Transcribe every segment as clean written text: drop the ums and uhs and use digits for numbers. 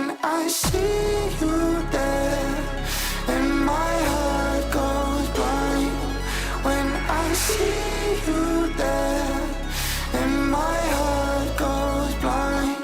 When I see you there, and my heart goes blind. When I see you there, and my heart goes blind.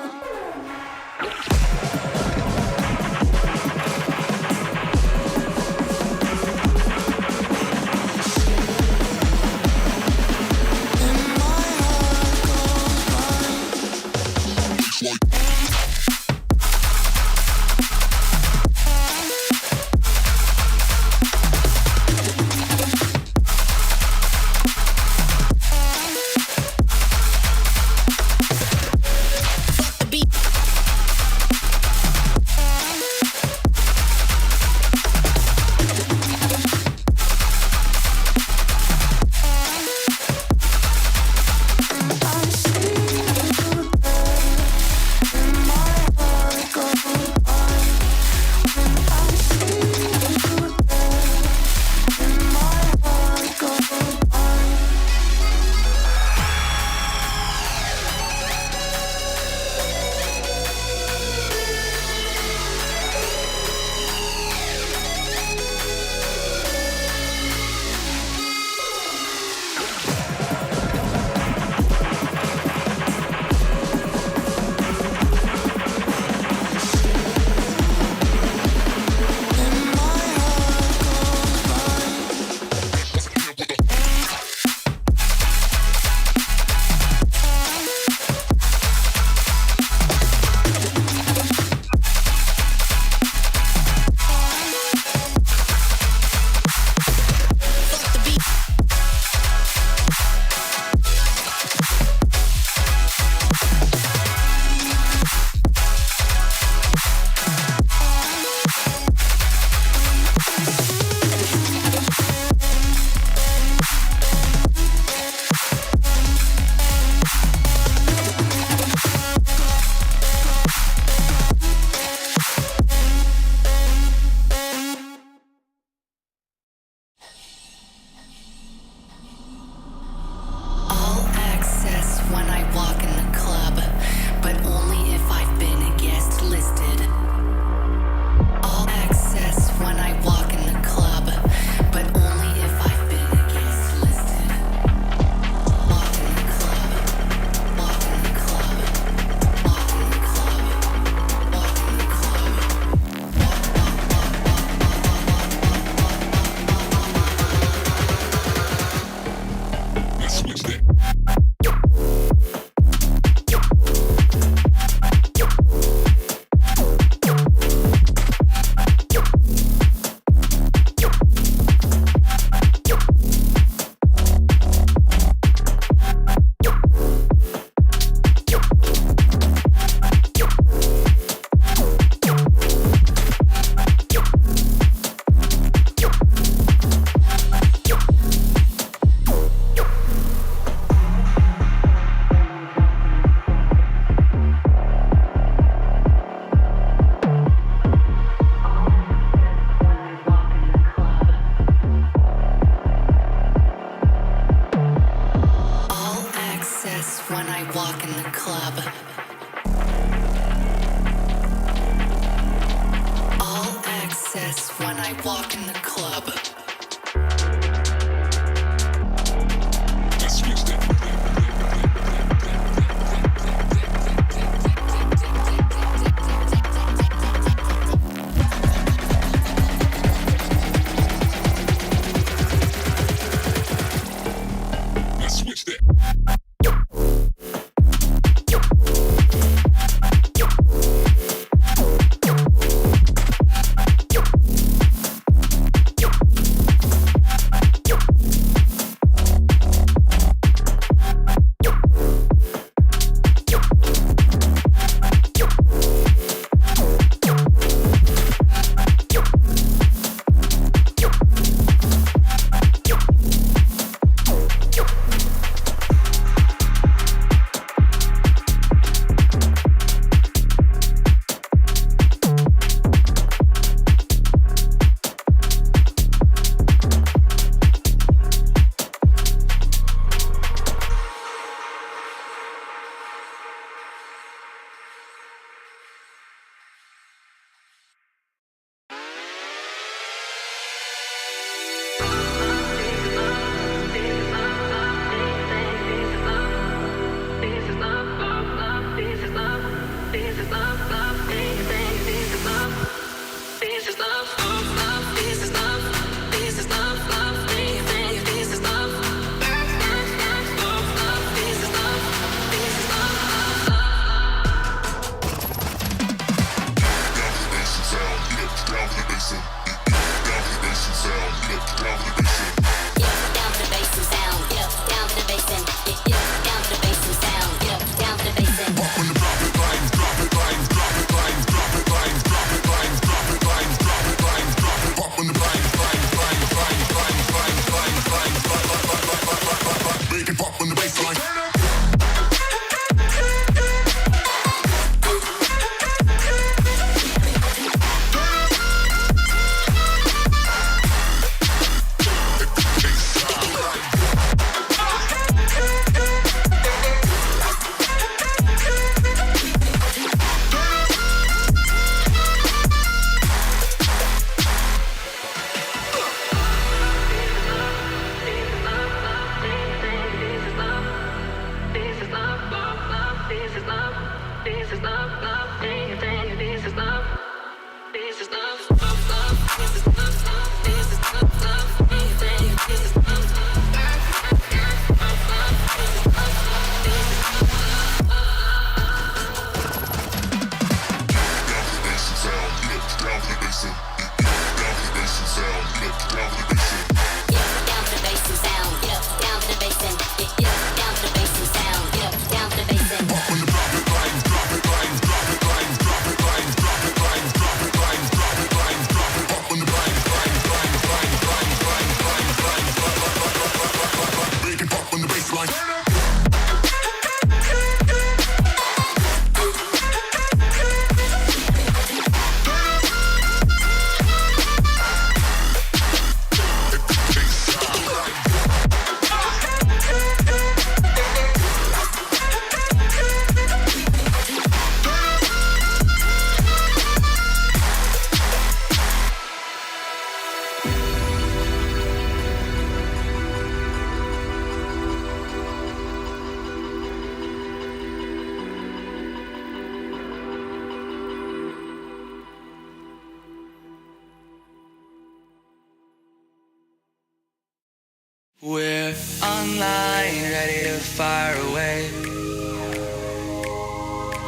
We're online, ready to fire away.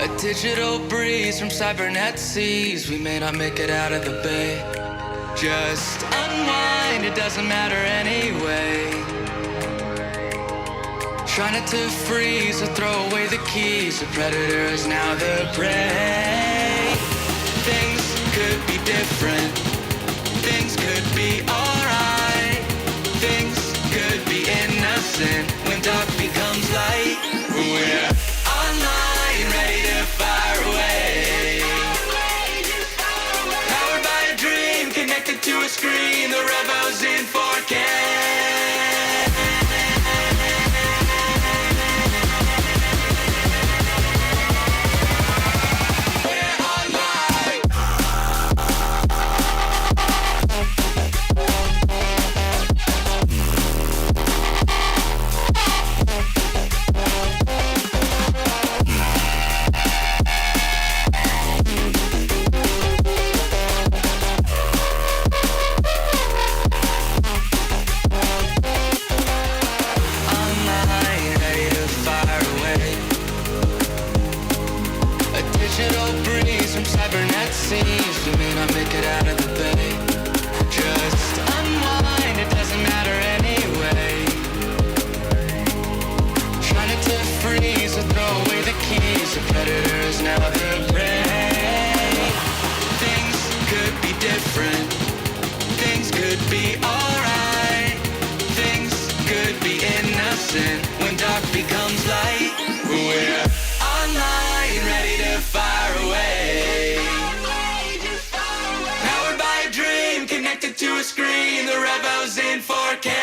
A digital breeze from cybernet seas. We may not make it out of the bay. Just unwind, it doesn't matter anyway. Try not to freeze or throw away the keys. The predator is now the prey. Things could be different. Things could be alright. Things could be innocent when dark becomes light. We're online, ready to fire away. Powered by a dream, connected to a screen. The revo's in 4K. When dark becomes light, we're online, ready to fire away. Powered by a dream, connected to a screen. The revo's in 4K.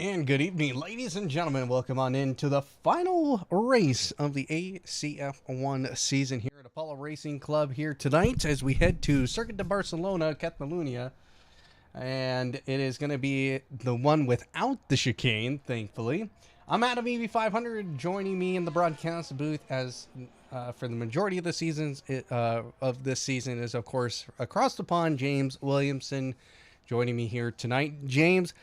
And good evening, ladies and gentlemen. Welcome on into the final race of the ACF1 season here at Apollo Racing Club here tonight as we head to Circuit de Barcelona, Catalunya. And it is going to be the one without the chicane, thankfully. I'm Adam EV500. Joining me in the broadcast booth as for the majority of the seasons of this season is, of course, across the pond, James Williamson, joining me here tonight. James,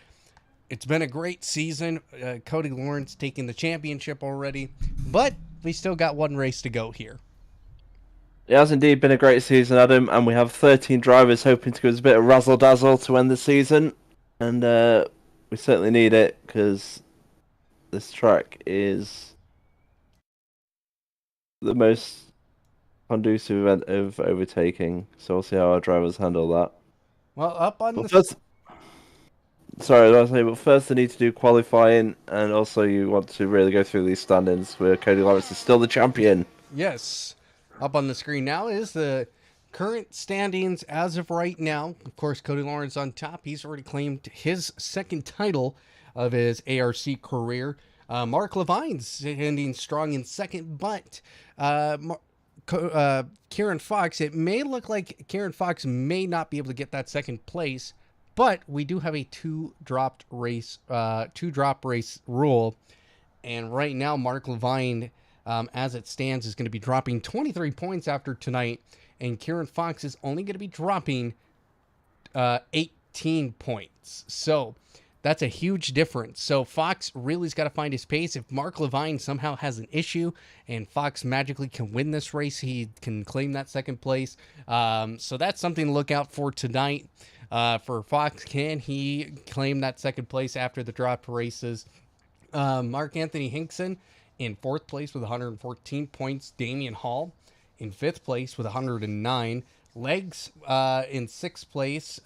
It's been a great season. Cody Lawrence taking the championship already, but we still got one race to go here. It has indeed been a great season, Adam, and we have 13 drivers hoping to give us a bit of razzle-dazzle to end the season, and we certainly need it because this track is the most conducive event of overtaking, so we'll see how our drivers handle that. Well, up on But the... but first they need to do qualifying, and also you want to really go through these standings where Cody Lawrence is still the champion. Yes. Up on the screen now is the current standings as of right now. Of course, Cody Lawrence on top. He's already claimed his second title of his ARC career. Mark Levine's ending strong in second, but Kieran Fox, it may look like Kieran Fox may not be able to get that second place, but we do have a two-drop race rule. And right now, Mark Levine, as it stands, is going to be dropping 23 points after tonight, and Kieran Fox is only going to be dropping 18 points. So that's a huge difference. So Fox really's got to find his pace. If Mark Levine somehow has an issue and Fox magically can win this race, he can claim that second place. So that's something to look out for tonight. For Fox, can he claim that second place after the dropped races? Mark Anthony Hinkson in fourth place with 114 points. Damian Hall in fifth place with 109. Legs in sixth place.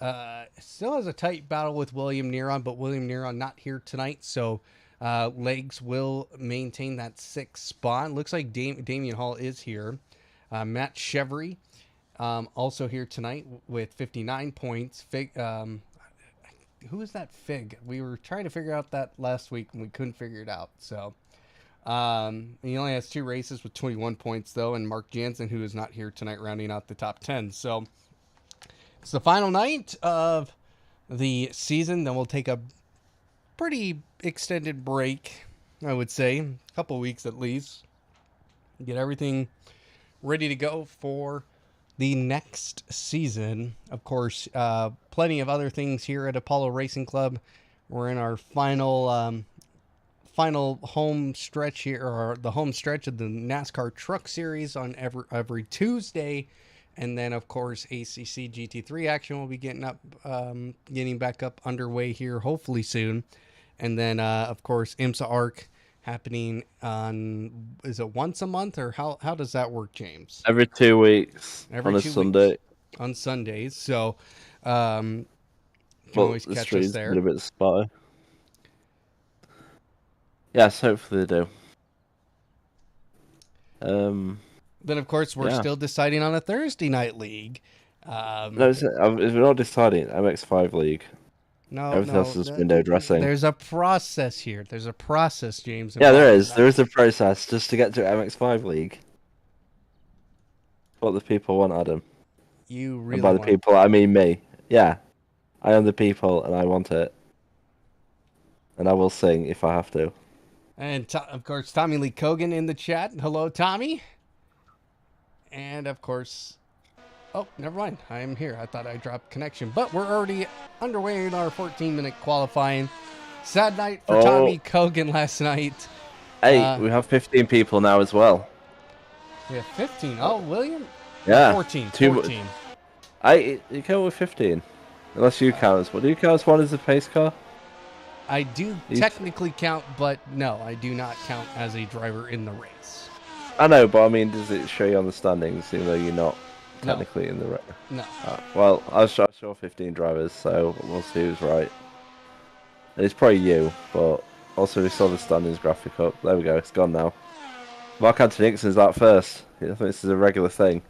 Still has a tight battle with William Neron, but William Neron not here tonight, so Legs will maintain that sixth spot. Looks like Damian Hall is here. Matt Chevry also here tonight with 59 points. Who is that Fig? We were trying to figure out that last week and we couldn't figure it out. So he only has two races with 21 points though, and Mark Jansen, who is not here tonight, rounding out the top 10. So it's the final night of the season. Then we'll take a pretty extended break, I would say, a couple weeks at least. Get everything ready to go for the next season. Of course, plenty of other things here at Apollo Racing Club. We're in our final home stretch here, or the home stretch of the NASCAR Truck Series on every Tuesday, and then of course ACC GT3 action will be getting back up underway here hopefully soon, and then of course IMSA ARC happening on, is it once a month, or how does that work, James? Every 2 weeks on a Sunday. On Sundays, so you can always catch us there. A bit spotty. Yes, hopefully they do. Then of course we're still deciding on a Thursday night league. No, we're not deciding MX5 league. No, everything else is window dressing. There's a process here. There's a process, James. Yeah, there is. There is a process just to get to MX5 league. What the people want, Adam. You really and by the people, I mean me. Yeah, I am the people, and I want it. And I will sing if I have to. And of course, Tommy Lee Cogan in the chat. Hello, Tommy. And of course, oh, never mind. I am here. I thought I dropped connection, but we're already underway in our 14-minute qualifying. Sad night for Tommy Cogan last night. Hey, we have 15 people now as well. We have 15. Oh, William? Yeah. 14. You count with 15. Unless you count as one. Do you count as one as a pace car? I do technically count, but no, I do not count as a driver in the race. I know, but I mean, does it show you on the standings, even though you're not technically in the race? No. Well, I saw 15 drivers, so we'll see who's right. It's probably you, but also we saw the standings graphic up. There we go, it's gone now. Mark Anthony Nixon's out first. I think this is a regular thing.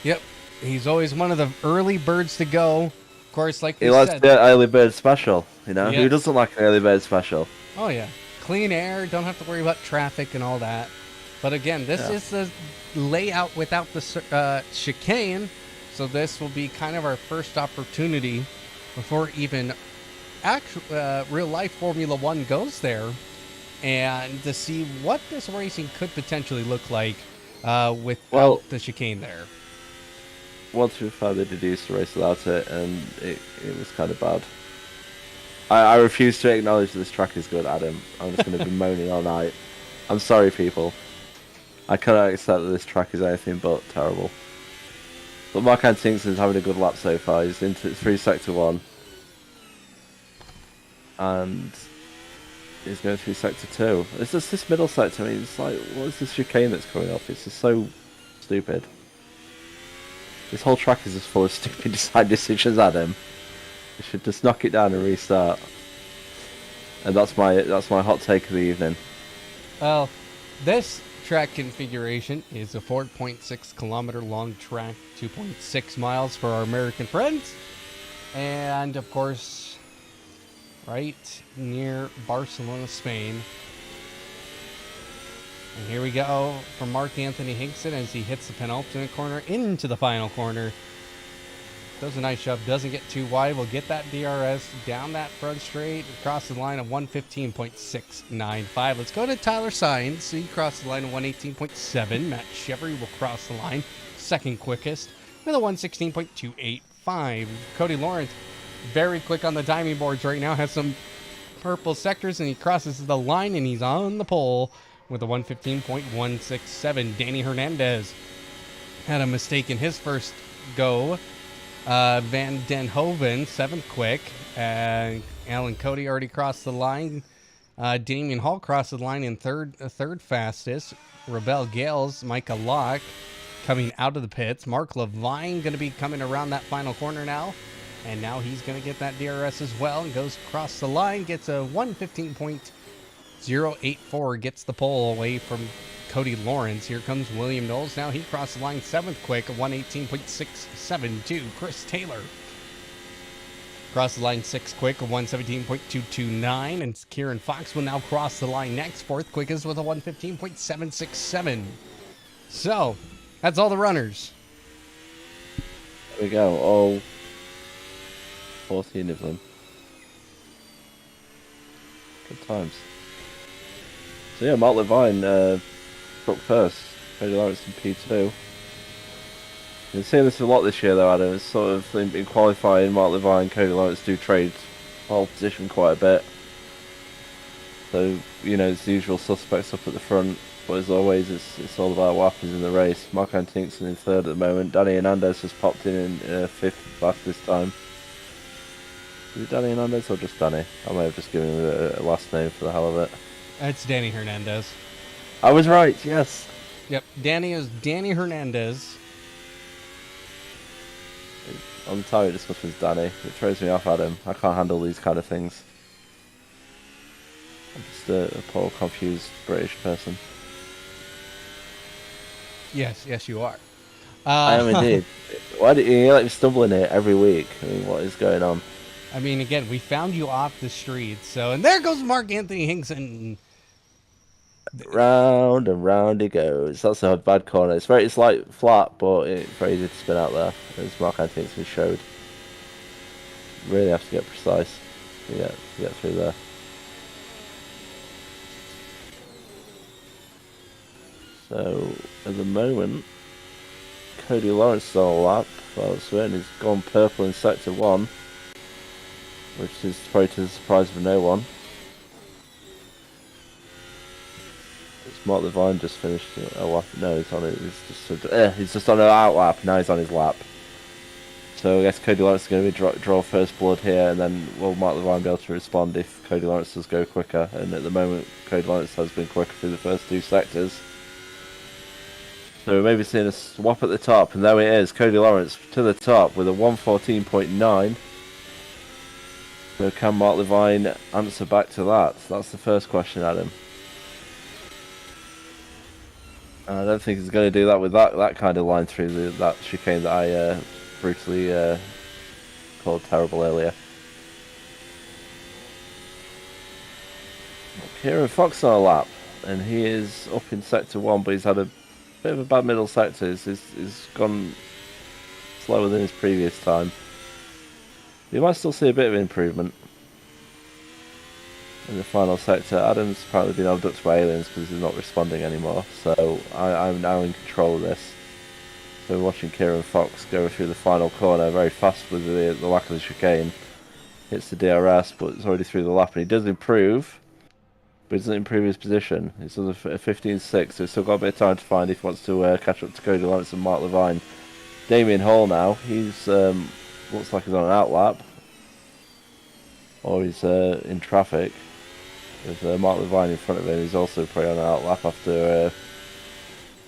Yep, he's always one of the early birds to go. Of course, like he likes the early bird special, you know? Yes. Who doesn't like an early bird special? Oh, yeah. Clean air, don't have to worry about traffic and all that. But again, this is the layout without the chicane, so this will be kind of our first opportunity before even real-life Formula One goes there, and to see what this racing could potentially look like without the chicane there. Once we finally deduced the race without it, and it was kind of bad. I refuse to acknowledge that this track is good, Adam. I'm just going to be moaning all night. I'm sorry, people. I cannot accept that this track is anything but terrible. But Mark Antingson's having a good lap so far. He's into through sector 1. And he's going through sector 2. It's just this middle sector. I mean, it's like, what is this chicane that's coming up? It's just so stupid. This whole track is just full of stupid design decisions, Adam. You should just knock it down and restart. And that's my hot take of the evening. Well, this track configuration is a 4.6 kilometer long track, 2.6 miles for our American friends, and of course, right near Barcelona, Spain. And here we go from Mark Anthony Hinkson as he hits the penultimate corner into the final corner. Does a nice job, doesn't get too wide, will get that DRS down that front straight, across the line of 115.695. Let's go to Tyler Sainz. He crossed the line of 118.7. Matt Chevry will cross the line, second quickest, with a 116.285. Cody Lawrence, very quick on the timing boards right now, has some purple sectors, and he crosses the line, and he's on the pole with a 115.167. Danny Hernandez had a mistake in his first go. Van Den Hoven, 7th quick. Alan Cody already crossed the line. Damian Hall crossed the line in third fastest. Rebel Gales, Micah Locke coming out of the pits. Mark Levine going to be coming around that final corner now. And now he's going to get that DRS as well and goes across the line. Gets a 115.084. Gets the pole away from Cody Lawrence. Here comes William Knowles. Now he crossed the line 7th quick, a 118.672. Chris Taylor crossed the line 6th quick, a 117.229. And Kieran Fox will now cross the line next, 4th quickest with a 115.767. So, that's all the runners. There we go, all 14 of them. Good times. So yeah, Mark Levine took first, Cody Lawrence in P2. You've seen this a lot this year though, Adam. It's sort of in qualifying, Mark Levine and Cody Lawrence do trade pole position quite a bit. So, you know, it's the usual suspects up at the front, but as always, it's all about what happens in the race. Mark Antingsson in 3rd at the moment. Danny Hernandez has popped in 5th last this time. Is it Danny Hernandez or just Danny? I may have just given him a last name for the hell of it. It's Danny Hernandez. I was right, yes. Yep, Danny is Danny Hernandez. On the time it just was Danny. It throws me off, Adam. I can't handle these kind of things. I'm just a poor, confused British person. Yes, you are. I am indeed. Why do you let me stumble in here every week? I mean, what is going on? I mean, again, we found you off the street, so... And there goes Mark Anthony Hinkson. Round and round it goes. That's a bad corner. It's like flat, but it's very easy to spin out there, as Mark Anthony showed. Really have to get precise to get through there. So, at the moment, Cody Lawrence is on a lap. Well, he's gone purple in sector 1, which is probably to the surprise of no one. It's Mark Levine just finished a lap. No, he's just on an out lap. Now he's on his lap. So I guess Cody Lawrence is going to be draw first blood here, and then will Mark Levine be able to respond if Cody Lawrence does go quicker? And at the moment, Cody Lawrence has been quicker through the first 2 sectors. So we may be seeing a swap at the top, and there it is, Cody Lawrence to the top with a 114.9. So can Mark Levine answer back to that? That's the first question, Adam. And I don't think he's going to do that with that kind of line through that chicane that I brutally called terrible earlier. Kieran Fox on a lap, and he is up in sector 1, but he's had a bit of a bad middle sector. He's gone slower than his previous time. You might still see a bit of improvement in the final sector. Adam's apparently been abducted by aliens because he's not responding anymore, so I'm now in control of this. So we're watching Kieran Fox go through the final corner very fast with the lack of the chicane. hits the DRS, but it's already through the lap, and he does improve, but he doesn't improve his position. He's on a 15.6, so he's still got a bit of time to find if he wants to catch up to Cody Lawrence and Mark Levine. Damien Hall now, he's looks like he's on an outlap, or he's in traffic. With Mark Levine in front of him, he's also probably on an outlap after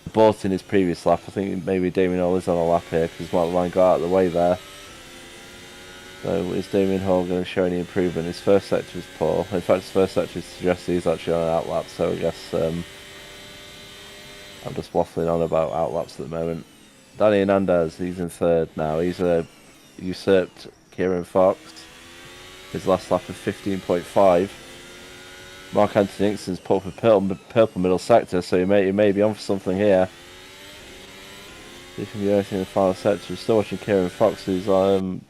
aborting his previous lap. I think maybe Damien Hall is on a lap here because Mark Levine got out of the way there. So is Damien Hall going to show any improvement? His first sector is poor. In fact, his first sector suggests he's actually on an outlap, so I guess I'm just waffling on about outlaps at the moment. Danny Hernandez, he's in third now. He's usurped Kieran Fox. His last lap of 15.5. Mark Anthony Nixon's put up a purple middle sector, so he may be on for something here. He can do anything in the final sector. We're still watching Kieran Fox, who's on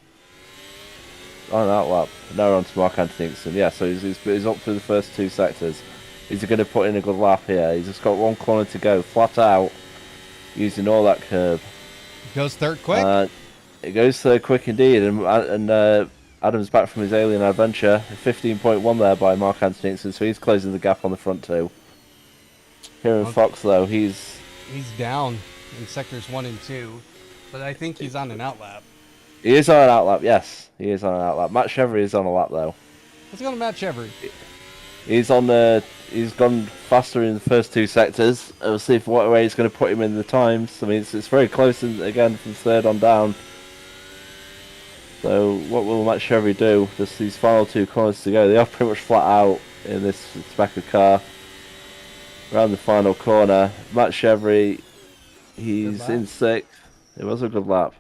an outlap. Now we're on to Mark Anthony Nixon. Yeah, so he's up through the first two sectors. He's going to put in a good lap here. He's just got one corner to go, flat out, using all that curb. Goes third quick. It goes third quick indeed, and Adam's back from his alien adventure. 15.1 there by Mark Anthony Nixon, so he's closing the gap on the front two. Kieran Fox, though, he's down in sectors 1 and 2, but I think he's on an outlap. He is on an outlap, yes. He is on an outlap. Matt Chevry is on a lap, though. Let's go to Matt Chevry. He's gone faster in the first two sectors. We'll see what way he's going to put him in the times. I mean, it's very close, again, from third on down. So what will Matt Chevry do? Just these final two corners to go. They are pretty much flat out in this tobacco car. Around the final corner, Matt Chevry, he's in sixth. It was a good lap.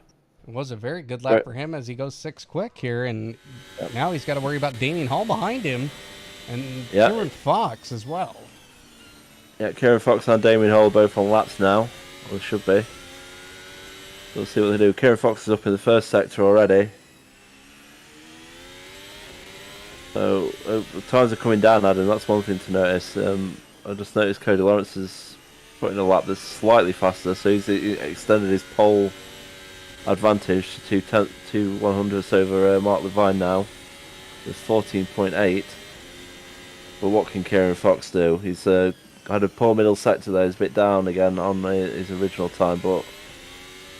It was a very good lap for him as he goes 6 quick here, and now he's got to worry about Damien Hall behind him, and Kieran Fox as well. Yeah, Kieran Fox and Damien Hall both on laps now, or should be. We'll see what they do. Kieran Fox is up in the first sector already. So the times are coming down, Adam. That's one thing to notice. I just noticed Cody Lawrence is putting a lap that's slightly faster, so he's extended his pole advantage to 100ths over Mark Levine now. It's 14.8. But what can Kieran Fox do? He's had a poor middle sector there. He's a bit down again on his original time, but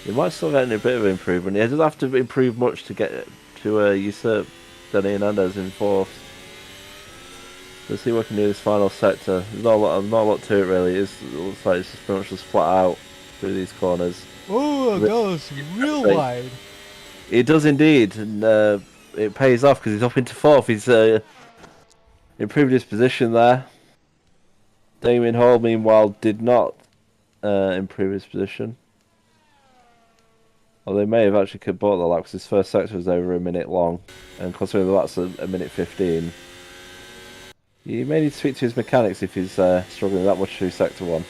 he might still get a bit of improvement. He doesn't have to improve much to get to usurp Danny Hernandez in fourth. Let's see what we can do this final sector. There's not a lot to it really. It looks like it's just pretty much just flat out through these corners. Oh, it goes real wide. It does indeed, and it pays off because he's up into fourth. He's improved his position there. Damien Hall, meanwhile, did not improve his position. Well, they may have actually bought the lap because his first sector was over a minute long, and considering the lap's a minute 15, he may need to speak to his mechanics if he's struggling that much through sector 1.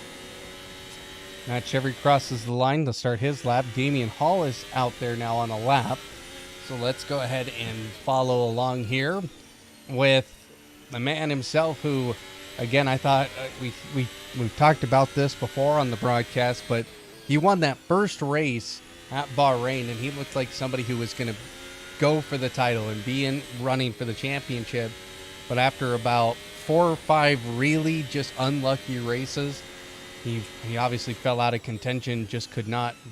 Matt Chevry crosses the line to start his lap. Damien Hall is out there now on a lap. So let's go ahead and follow along here with the man himself who, again, I thought we've talked about this before on the broadcast, but he won that first race at Bahrain, and he looked like somebody who was going to go for the title and be in running for the championship. But after about 4 or 5 really just unlucky races, he obviously fell out of contention,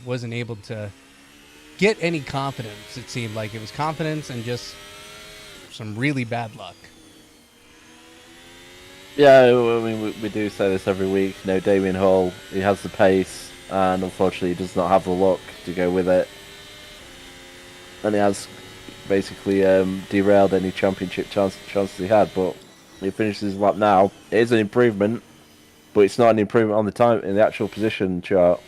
wasn't able to get any confidence. It seemed like it was confidence and just some really bad luck. Yeah, I mean, we do say this every week. You know, Damien Hall, he has the pace, and unfortunately he does not have the luck to go with it. And he has basically derailed any championship chances he had, but he finishes his lap now. It is an improvement, but it's not an improvement on the time in the actual position chart.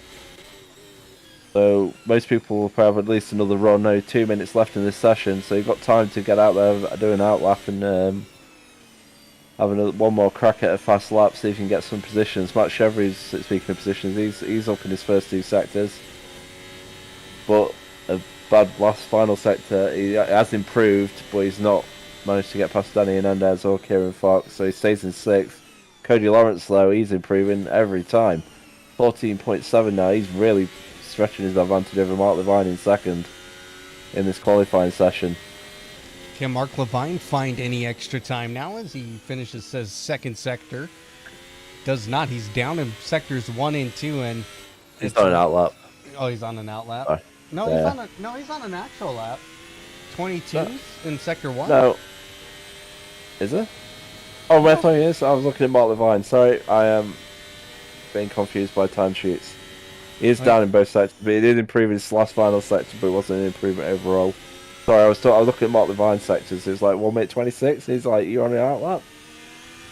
So most people will probably have at least another run. No, 2 minutes left in this session, so you've got time to get out there, do an outlap, and have one more crack at a fast lap, see if you can get some positions. Matt Chevry's, speaking of positions, he's up in his first 2 sectors, but a bad last final sector. He has improved, but he's not managed to get past Danny Hernandez or Kieran Fox, so he stays in 6th. Cody Lawrence, though, he's improving every time. 14.7 now. He's really stretching his advantage over Mark Levine in 2nd in this qualifying session. Can Mark Levine find any extra time now as he finishes his second sector? Does not. He's down in sectors 1 and 2, and He's on an outlap. Oh, he's on an outlap. Sorry. No, Yeah. he's on an actual lap. 22s in sector 1. No. Is it? Oh, I thought he is. I was looking at Mark Levine. Sorry, I am being confused by timesheets. He is down in both sectors, but he did improve his last final sector, but it wasn't an improvement overall. Sorry, I was looking at Mark Levine's sectors. It was like 1 minute 26. He's like, you're on an outlap.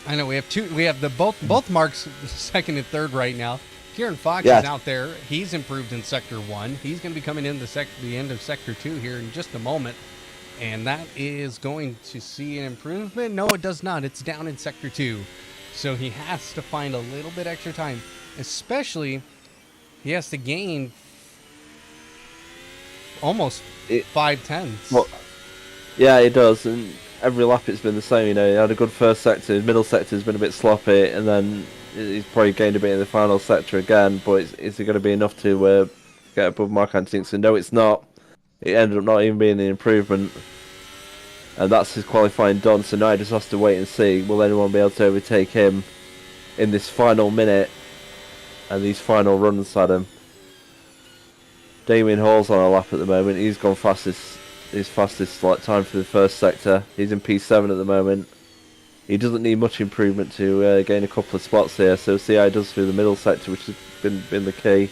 I know we have two. We have the both marks, second and third right now. Kieran Fox Yes. is out there. He's improved in sector 1. He's going to be coming in the end of sector 2 here in just a moment, and that is going to see an improvement. No, it does not. It's down in sector 2, so he has to find a little bit extra time, especially he has to gain almost 5/10. Well, yeah, he does, and every lap it's been the same. You know, he had a good first sector. His middle sector's been a bit sloppy, and then he's probably gained a bit in the final sector again. But is it going to be enough to get above Mark Anthony? No, it's not. It ended up not even being an improvement, and that's his qualifying done. So now he just has to wait and see. Will anyone be able to overtake him in this final minute and these final runs at him? Damien Hall's on a lap at the moment. He's gone fastest. His fastest time for the first sector. He's in P7 at the moment. He doesn't need much improvement to gain a couple of spots here. So see how he does through the middle sector, which has been the key.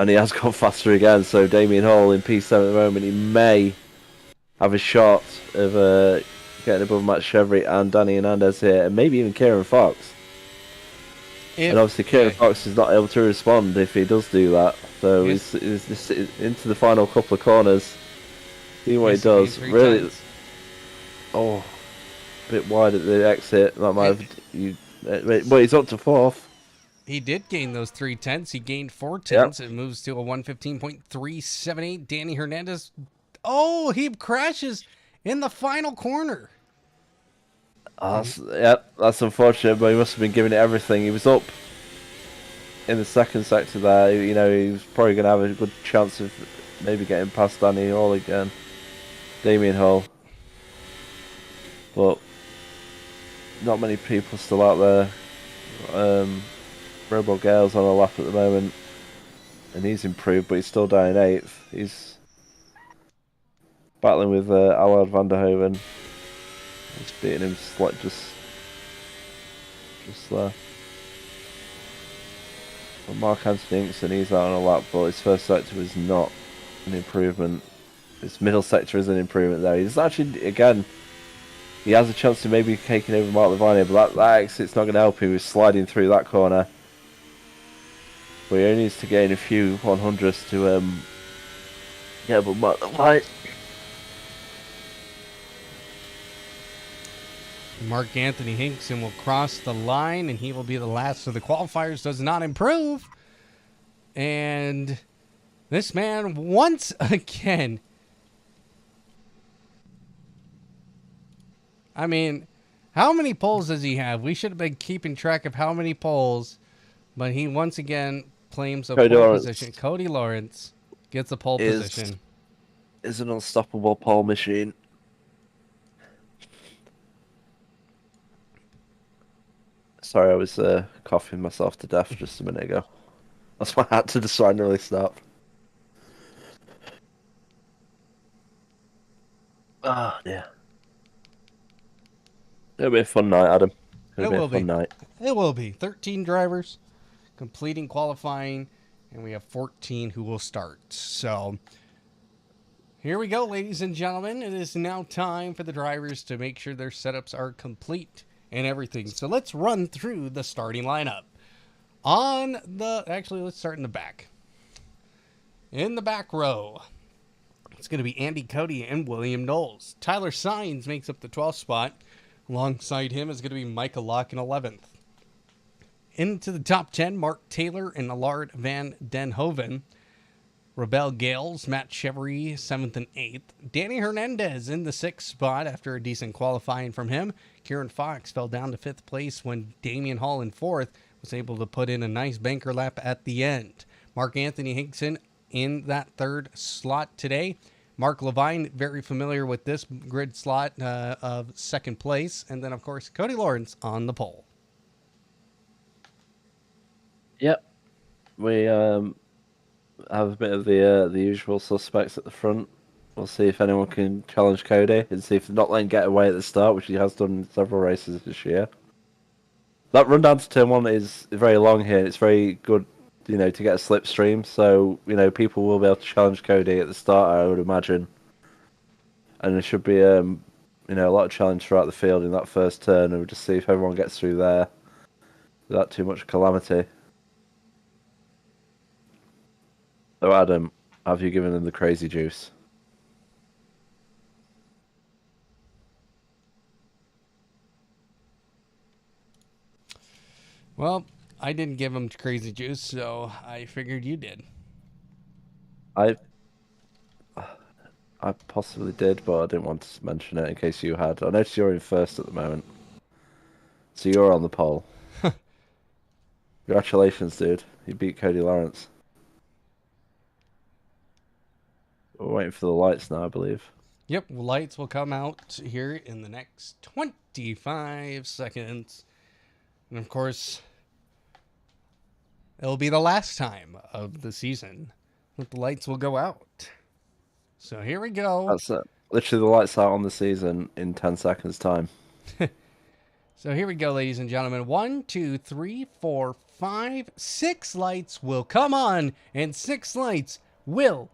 And he has gone faster again. So Damien Hall in P7 at the moment. He may have a shot of getting above Matt Chevry and Danny Hernandez here, and maybe even Kieran Fox. And obviously Kieran Fox is not able to respond if he does do that. So he's into the final couple of corners. See what he does. Really, a bit wide at the exit. That might have well, he's up to 4th. He did gain those 3/10. He gained 4/10. It moves to a 1:15.378. Danny Hernandez. Oh, he crashes in the final corner. That's unfortunate, but he must have been giving it everything. He was up in the second sector there. You know, he was probably going to have a good chance of maybe getting past Danny Hall again. Damien Hall. But not many people still out there. Robo Gale's on a lap at the moment, and he's improved, but he's still down in 8th. He's battling with Allard van der Hoven. He's beating him just there. Well, Mark Anthony Inkson, he's out on a lap, but his first sector was not an improvement. His middle sector is an improvement there. He's actually, again, he has a chance to maybe taking over Mark Levine, but that exit's not going to help him. He's sliding through that corner. But he only needs to gain a few 100s to get above Mark Levine. Mark Anthony Hinkson will cross the line, and he will be the last of the qualifiers. Does not improve. And this man, once again, I mean, how many poles does he have? We should have been keeping track of how many poles, but he once again claims a pole position. Cody Lawrence gets a pole position. Is an unstoppable pole machine. Sorry, I was coughing myself to death just a minute ago. That's why I had to decide to really stop. Oh, dear. It'll be a fun night, Adam. It'll be a fun night. It will be. 13 drivers completing qualifying, and we have 14 who will start. So here we go, ladies and gentlemen. It is now time for the drivers to make sure their setups are complete and everything. So let's run through the starting lineup. Actually, let's start in the back. In the back row, it's going to be Andy Cody and William Knowles. Tyler Sainz makes up the 12th spot. Alongside him is going to be Michael Lock in 11th. Into the top 10, Mark Taylor and Allard van den Hoven. Rebel Gales, Matt Chevry, 7th and 8th. Danny Hernandez in the 6th spot after a decent qualifying from him. Kieran Fox fell down to 5th place when Damien Hall in 4th was able to put in a nice banker lap at the end. Mark Anthony Hinkson in that 3rd slot today. Mark Levine, very familiar with this grid slot of second place. And then, of course, Cody Lawrence on the pole. Yep. We have a bit of the usual suspects at the front. We'll see if anyone can challenge Cody and see if they're not letting him get away at the start, which he has done in several races this year. That run down to turn 1 is very long here. It's very good, to get a slipstream. So, people will be able to challenge Cody at the start, I would imagine. And there should be, a lot of challenge throughout the field in that first turn, and we'll just see if everyone gets through there without too much calamity. So, Adam, have you given them the crazy juice? Well, I didn't give him crazy juice, so I figured you did. I possibly did, but I didn't want to mention it in case you had. I noticed you're in first at the moment. So you're on the pole. Congratulations, dude. You beat Cody Lawrence. We're waiting for the lights now, I believe. Yep, lights will come out here in the next 25 seconds. And of course, it'll be the last time of the season that the lights will go out. So here we go. That's it. Literally the lights out on the season in 10 seconds' time. So here we go, ladies and gentlemen. 1, 2, 3, 4, 5, 6 lights will come on, and 6 lights will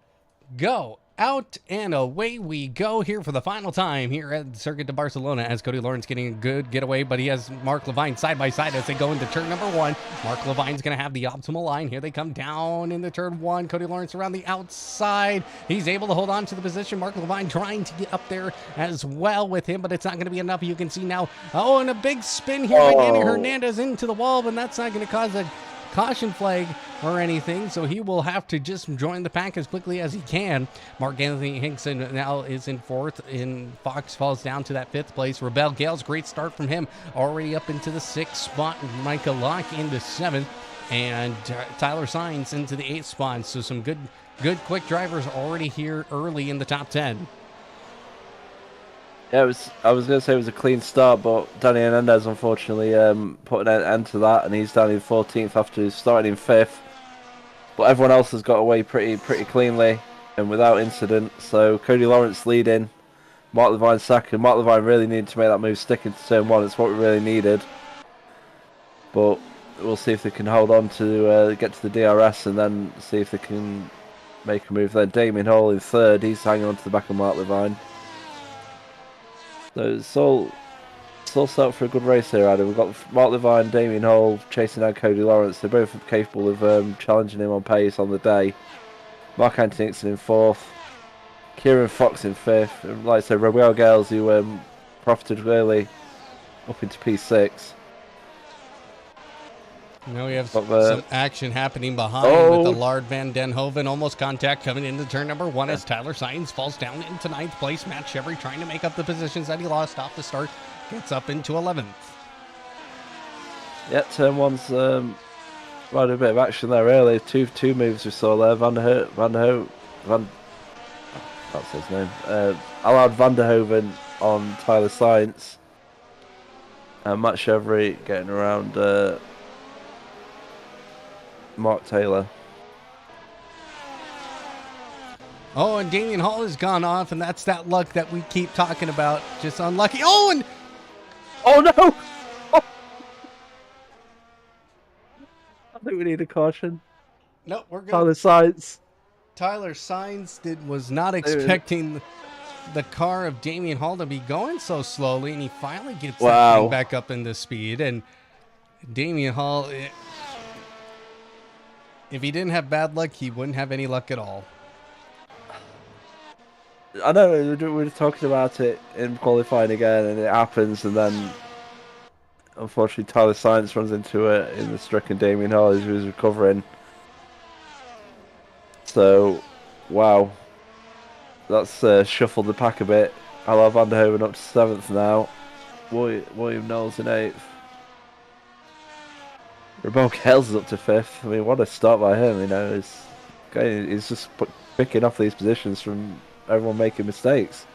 go out, and away we go here for the final time here at Circuit de Barcelona as Cody Lawrence getting a good getaway, but he has Mark Levine side by side as they go into turn number 1. Mark Levine's going to have the optimal line. Here they come down into turn 1. Cody Lawrence around the outside. He's able to hold on to the position. Mark Levine trying to get up there as well with him, but it's not going to be enough. You can see now, and a big spin here by Danny Hernandez into the wall, but that's not going to cause a caution flag or anything, so he will have to just join the pack as quickly as he can. Mark Anthony Hinkson now is in 4th, and Fox falls down to that 5th place. Rebel Gales, great start from him, already up into the 6th spot. Micah Locke into 7th, and Tyler Sainz into the 8th spot. So some good quick drivers already here early in the top 10. Yeah, I was going to say it was a clean start, but Danny Hernandez unfortunately put an end to that, and he's down in 14th after starting in 5th. But everyone else has got away pretty cleanly and without incident. So Cody Lawrence leading, Mark Levine second. Mark Levine really needed to make that move stick into turn 1. It's what we really needed. But we'll see if they can hold on to get to the DRS and then see if they can make a move. Then Damien Hall in 3rd. He's hanging on to the back of Mark Levine. So it's all set up for a good race here, Adam. We've got Mark Levine, Damien Hall chasing down Cody Lawrence. They're both capable of challenging him on pace on the day. Mark Anthony Hinkson in 4th. Kieran Fox in 5th. And like I said, Roberto Gales, who profited early up into P6. Now we have some action happening behind with the Lard Van Denhoven. Almost contact coming into turn number 1 as Tyler Sainz falls down into 9th place. Matt Chevry trying to make up the positions that he lost off the start. Gets up into 11th. Yeah, turn 1's right a bit of action there early. Two moves we saw there. That's his name. Allard Van der Hoven on Tyler Sainz. And Matt Chevry getting around Mark Taylor. And Damien Hall has gone off, and that's that luck that we keep talking about. Just unlucky. Oh no! I think we need a caution. No, we're good. Tyler Sainz was not expecting the car of Damien Hall to be going so slowly, and he finally gets that thing back up into speed. And Damien Hall, if he didn't have bad luck, he wouldn't have any luck at all. I know we were talking about it in qualifying again, and it happens, and then unfortunately Tyler Sainz runs into it in the stricken Damien Hall as he was recovering. So, wow, that's shuffled the pack a bit. Allard Van der Hoven up to 7th now. William Knowles in 8th. Rebel Gales is up to 5th. I mean, what a start by him, he's just picking off these positions from everyone making mistakes.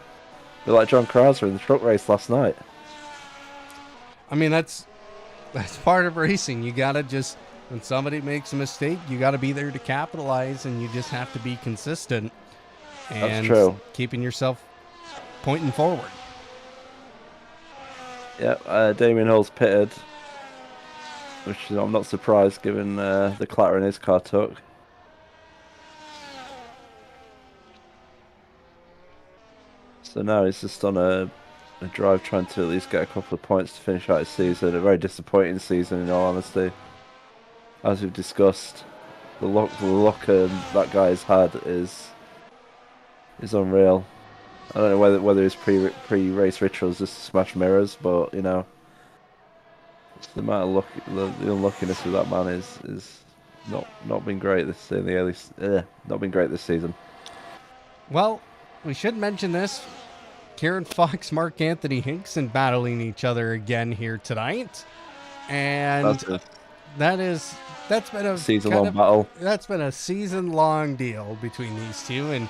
They're like John Krauser in the truck race last night. I mean, that's part of racing. You gotta just, when somebody makes a mistake, you gotta be there to capitalize, and you just have to be consistent That's and true. keeping yourself pointing forward. Yeah, Damien Hill's pitted, which I'm not surprised given the clattering his car took. So now he's just on a drive trying to at least get a couple of points to finish out his season. A very disappointing season, in all honesty. As we've discussed, the luck that guy's had is unreal. I don't know whether his pre-race rituals just to smash mirrors, but you know, the amount of luck, the unluckiness of that man is not been great this in the early, not been great this season. Well, we should mention this. Kieran Fox, Mark Anthony Hinkson battling each other again here tonight. And that's been a season-long battle. That's been a season-long deal between these two,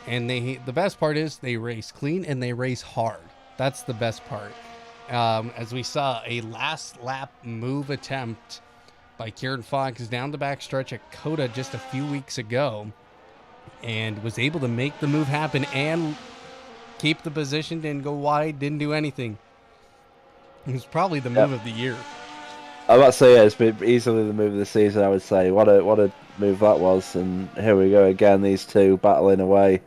and the best part is they race clean and they race hard. That's the best part. As we saw a last lap move attempt by Kieran Fox down the backstretch at Coda just a few weeks ago, and was able to make the move happen and keep the position, didn't go wide, didn't do anything. It was probably the move of the year. I'm about to say, yeah, it's been easily the move of the season, I would say. What a move that was, and here we go again, these two battling away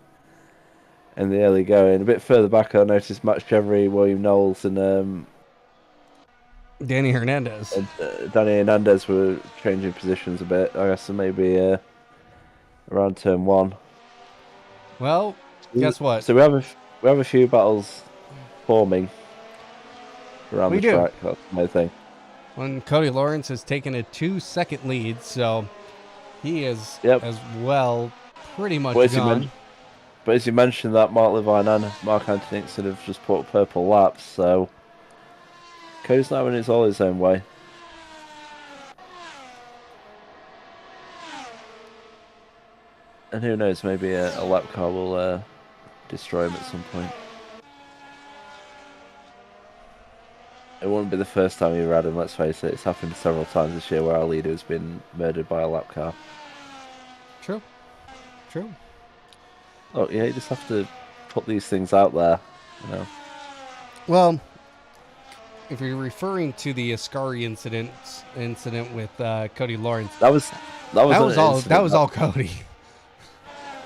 in the early going. A bit further back, I noticed Max Chevrolet, William Knowles, and Danny Hernandez. Danny Hernandez were changing positions a bit, I guess, so maybe around turn one. Well, guess what? So we have a few battles forming around the track. That's my thing. When Cody Lawrence has taken a 2-second lead, so he is as well pretty much gone. But as you mentioned, that Mark Levine and Mark Anthony Hinkson have just put purple laps, so Cody's now in all his own way. And who knows, maybe a lap car will destroy him at some point. It wouldn't be the first time you've had him, let's face it. It's happened several times this year where our leader has been murdered by a lap car. True. Oh, yeah, you just have to put these things out there, you know. Well, if you're referring to the Ascari incident with Cody Lawrence, that was all Cody.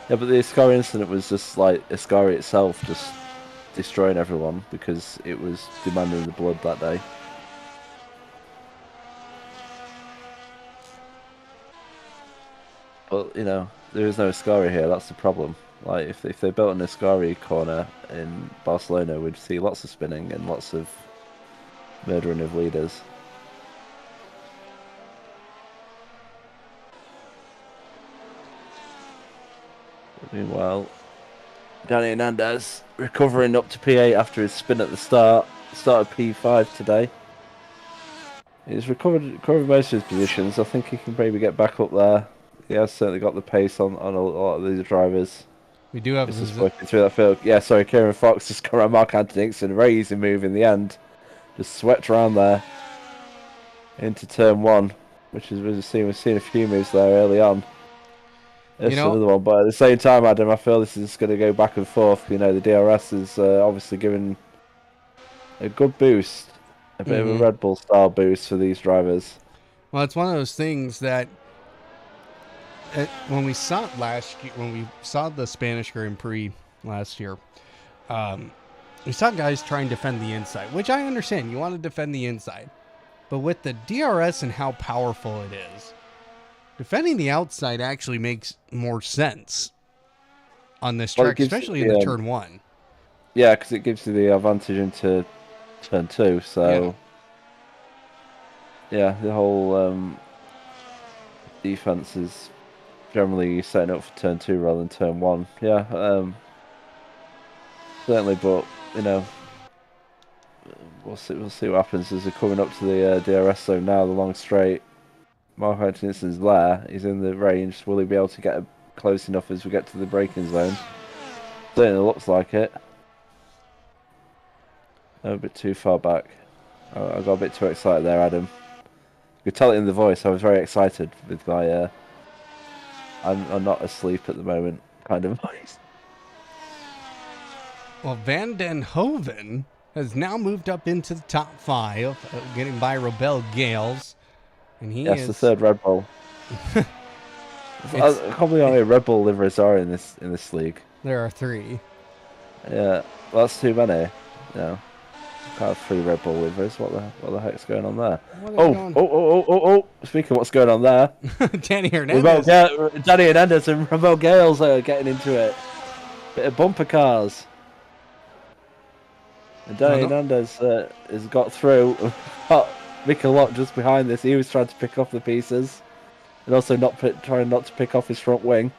Yeah, but the Ascari incident was just like Ascari itself just destroying everyone because it was demanding the blood that day. But, you know, there is no Ascari here, that's the problem. Like, if they built an Ascari corner in Barcelona, we'd see lots of spinning and lots of murdering of leaders. Meanwhile, Danny Hernandez recovering up to P8 after his spin at the start. Started P5 today. He's recovered most of his positions. I think he can maybe get back up there. He has certainly got the pace on a lot of these drivers. We do have just working through that field. Yeah, sorry, Kieran Fox just come around Mark Anthony Hinkson. A very easy move in the end. Just swept around there into turn one, which is we've seen a few moves there early on. It's another one, but at the same time, Adam, I feel this is going to go back and forth. You know, the DRS is obviously giving a good boost, a bit of a Red Bull style boost for these drivers. Well, it's one of those things that when we saw it last year, when we saw the Spanish Grand Prix last year, we saw guys try and defend the inside, which I understand. You want to defend the inside, but with the DRS and how powerful it is, defending the outside actually makes more sense on this track, especially in the turn one. Yeah, because it gives you the advantage into turn two. So, yeah the whole defense is generally setting up for turn two rather than turn one. Yeah, certainly, but you know, we'll see what happens as they're coming up to the DRS zone now, the long straight. Mark Anthony Hinkson there. He's in the range. Will he be able to get close enough as we get to the braking zone? Certainly looks like it. I'm a bit too far back. I got a bit too excited there, Adam. You could tell it in the voice. I was very excited with my. I'm not asleep at the moment kind of voice. Well, Van den Hoven has now moved up into the top 5, getting by Rebel Gales. And he Yes, is... the third Red Bull. I can't believe how many Red Bull liveries are in this league. There are 3. Yeah, well, that's too many. No, can't have 3 Red Bull liveries. What the heck's going on there? Oh! Speaking of what's going on there, Danny Hernandez. Danny Hernandez and Rebel Gales are getting into it. Bit of bumper cars. And Danny Hernandez has got through. Mikel Lott just behind this. He was trying to pick off the pieces, and also trying not to pick off his front wing.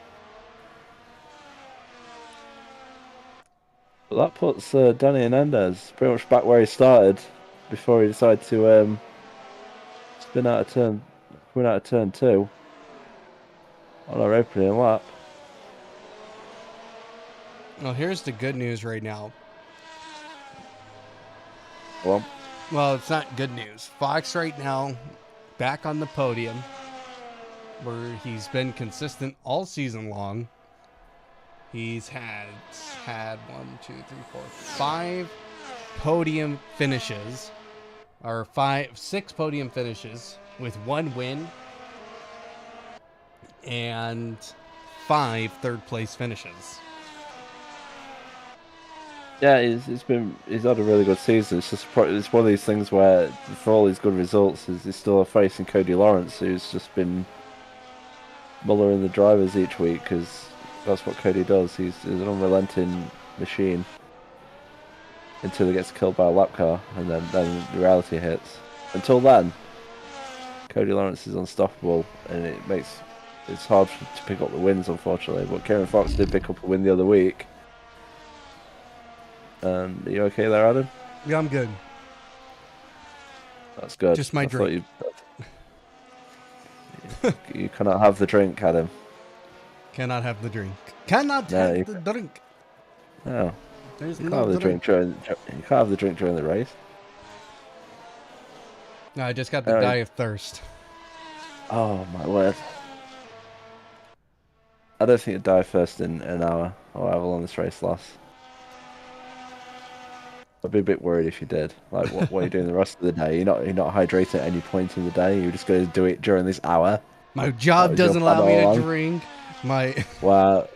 But that puts Danny Hernandez pretty much back where he started before he decided to coming out of turn 2 on our opening lap. Well, here's the good news right now. Well, it's not good news. Fox right now back on the podium, where he's been consistent all season long. He's had 5 podium finishes, or 6 podium finishes with 1 win and 5 third place finishes. Yeah, he's had a really good season. It's one of these things where, for all his good results, he's still facing Cody Lawrence, who's just been mullering the drivers each week, because that's what Cody does. He's an unrelenting machine until he gets killed by a lap car, and then the reality hits. Until then, Cody Lawrence is unstoppable, and it's hard to pick up the wins, unfortunately. But Kieran Fox did pick up a win the other week. Are you okay there, Adam? Yeah, I'm good. That's good. Just my drink. You cannot have the drink, Adam. Cannot have the drink. Cannot have the drink. No. There's you no can't have the drink you can't have the drink during the race. No, I just got the die of thirst. Oh my word. I don't think you'd die first in an hour, or however long this race lasts. I'd be a bit worried if you did. Like, what are you doing the rest of the day? You're not hydrating at any point in the day. You're just going to do it during this hour. My job doesn't allow me to drink. Wow.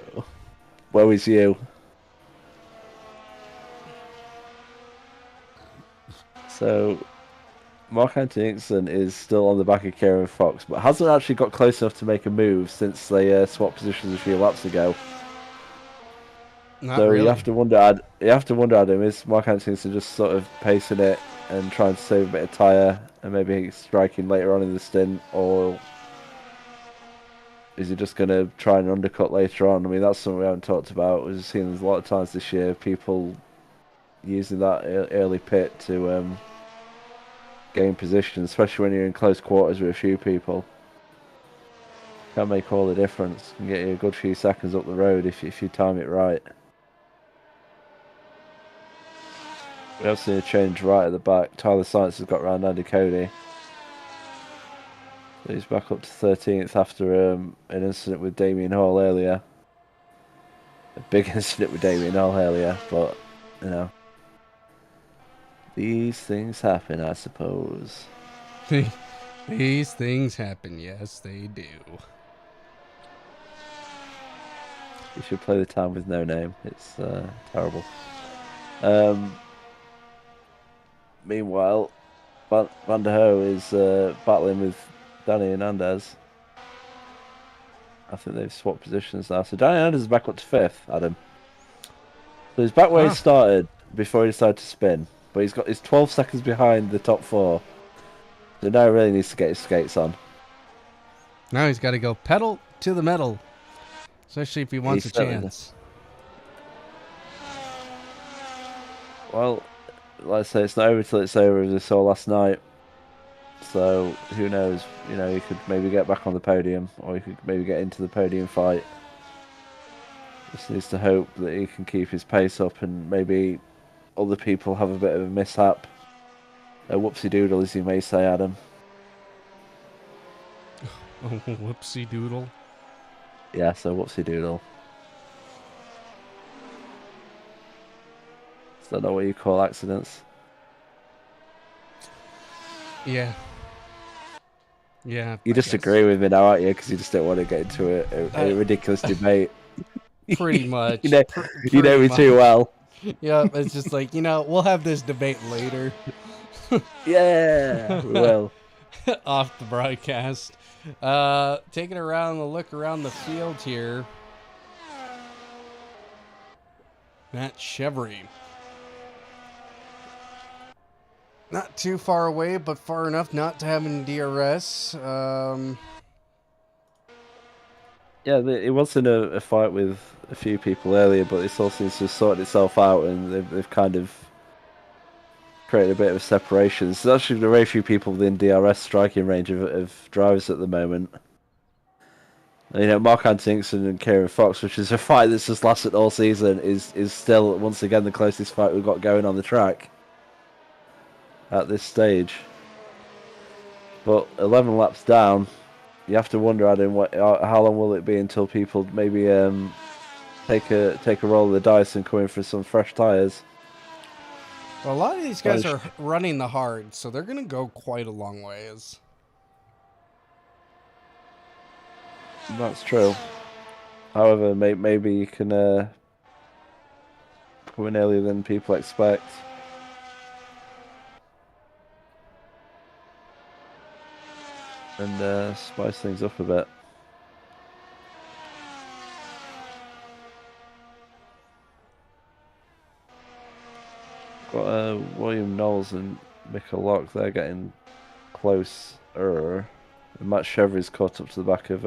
Woe is you. So, Mark Anthony Dixon is still on the back of Kieran Fox, but hasn't actually got close enough to make a move since they swapped positions a few laps ago. Really. You have to wonder, Adam, is Mark Anthony Dixon just sort of pacing it and trying to save a bit of tyre and maybe striking later on in the stint, or is he just going to try and undercut later on? I mean, that's something we haven't talked about. We've seen a lot of times this year people using that early pit to gain position, especially when you're in close quarters with a few people. Can make all the difference. Can get you a good few seconds up the road if you time it right. We have seen a change right at the back. Tyler Sainz has got round Andy Cody. So he's back up to 13th after an incident with Damien Hall earlier. A big incident with Damien Hall earlier, but, you know. These things happen, I suppose. These things happen, yes, they do. You should play the time with no name. It's terrible. Meanwhile, Van der Hoe is battling with Danny Hernandez. I think they've swapped positions now. So Danny Hernandez is back up to 5th, Adam. So he's back where he started before he decided to spin. But he's 12 seconds behind the top 4. So now he really needs to get his skates on. Now he's got to go pedal to the metal. Especially if he wants a chance. Well, like I say, it's not over till it's over, as we saw last night. So, who knows? You know, he could maybe get back on the podium, or he could maybe get into the podium fight. Just needs to hope that he can keep his pace up and maybe other people have a bit of a mishap. A whoopsie doodle, as you may say, Adam. Oh, whoopsie doodle. Yeah, so whoopsie doodle. Is that not what you call accidents? Yeah. Yeah, You I just guess. agree with me now, aren't you? Because you just don't want to get into a ridiculous debate. Pretty much. you know, you know Pretty me too much. well. Yeah, it's just like, we'll have this debate later. Yeah, we will. Off the broadcast. Taking around a look around the field here. Matt Chevry. Not too far away, but far enough not to have any DRS. Yeah, it was in a fight with a few people earlier, but this all seems to have sorted itself out, and they've kind of created a bit of a separation. There's actually very few people within DRS striking range of drivers at the moment. Mark Antington and Kieran Fox, which is a fight that's just lasted all season, is still once again the closest fight we've got going on the track at this stage. But 11 laps down, you have to wonder, Adam, how long will it be until people maybe take a roll of the dice and come in for some fresh tyres? Well, a lot of these guys are running the hard, so they're going to go quite a long ways. That's true. However, maybe you can come in earlier than people expect. And spice things up a bit. Got William Knowles and Mika Lock. They're getting closer. And Matt Chevry's caught up to the back of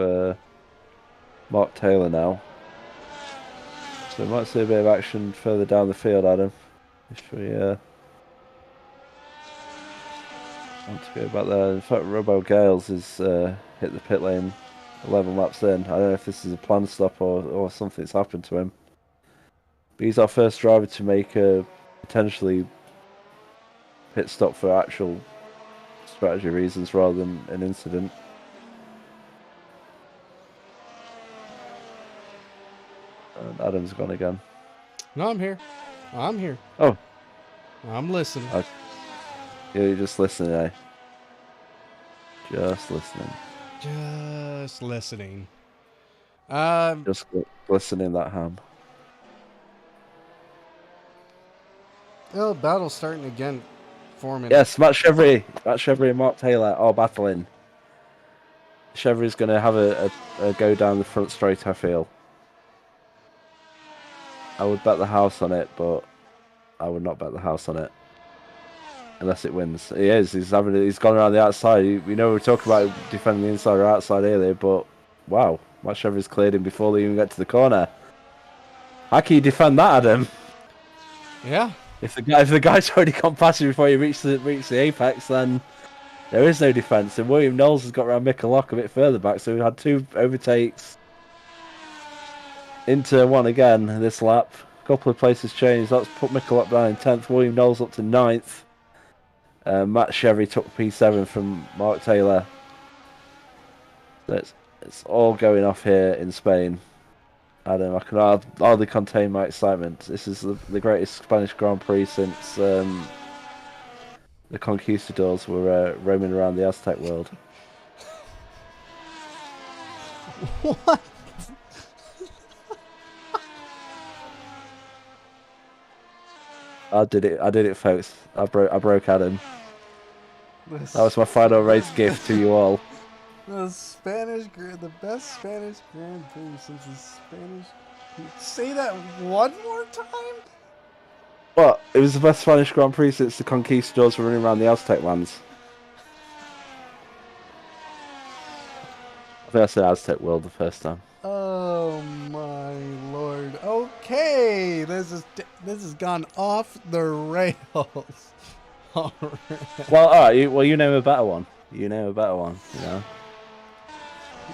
Mark Taylor now. So we might see a bit of action further down the field, Adam. If we want to go back there. In fact, Robbo Gales has hit the pit lane 11 laps in. I don't know if this is a planned stop or something's happened to him. But he's our first driver to make a potentially pit stop for actual strategy reasons rather than an incident. And Adam's gone again. No, I'm here. I'm here. Oh. I'm listening. Yeah, you're just listening, eh? Just listening. Just listening. Just listening that ham. Oh, battle's starting again for me. Yes, Matt Chevry and Mark Taylor are battling. Chevry's going to have a go down the front straight, I feel. I would bet the house on it, but I would not bet the house on it. Unless it wins. He is. He's gone around the outside. We know we were talking about defending the inside or outside earlier, but wow. Matt Chevry's cleared him before they even get to the corner. How can you defend that, Adam? Yeah. If the guy's already gone past you before you reach the apex, then there is no defence. And William Knowles has got around Mika Lock a bit further back, so we had two overtakes into one again this lap. A couple of places changed. That's put Mika Lock down in 10th. William Knowles up to 9th. Matt Chevry took P7 from Mark Taylor. So it's all going off here in Spain. Adam, I can hardly contain my excitement. This is the greatest Spanish Grand Prix since the conquistadors were roaming around the Aztec world. What? I did it, folks. I broke Adam. That was my final race gift to you all. The best Spanish Grand Prix since the Spanish. Say that one more time. What? It was the best Spanish Grand Prix since the conquistadors were running around the Aztec lands. I think I said Aztec world the first time. Oh my lord. Okay, this has gone off the rails. All right. Well, all right. You name a better one. You know.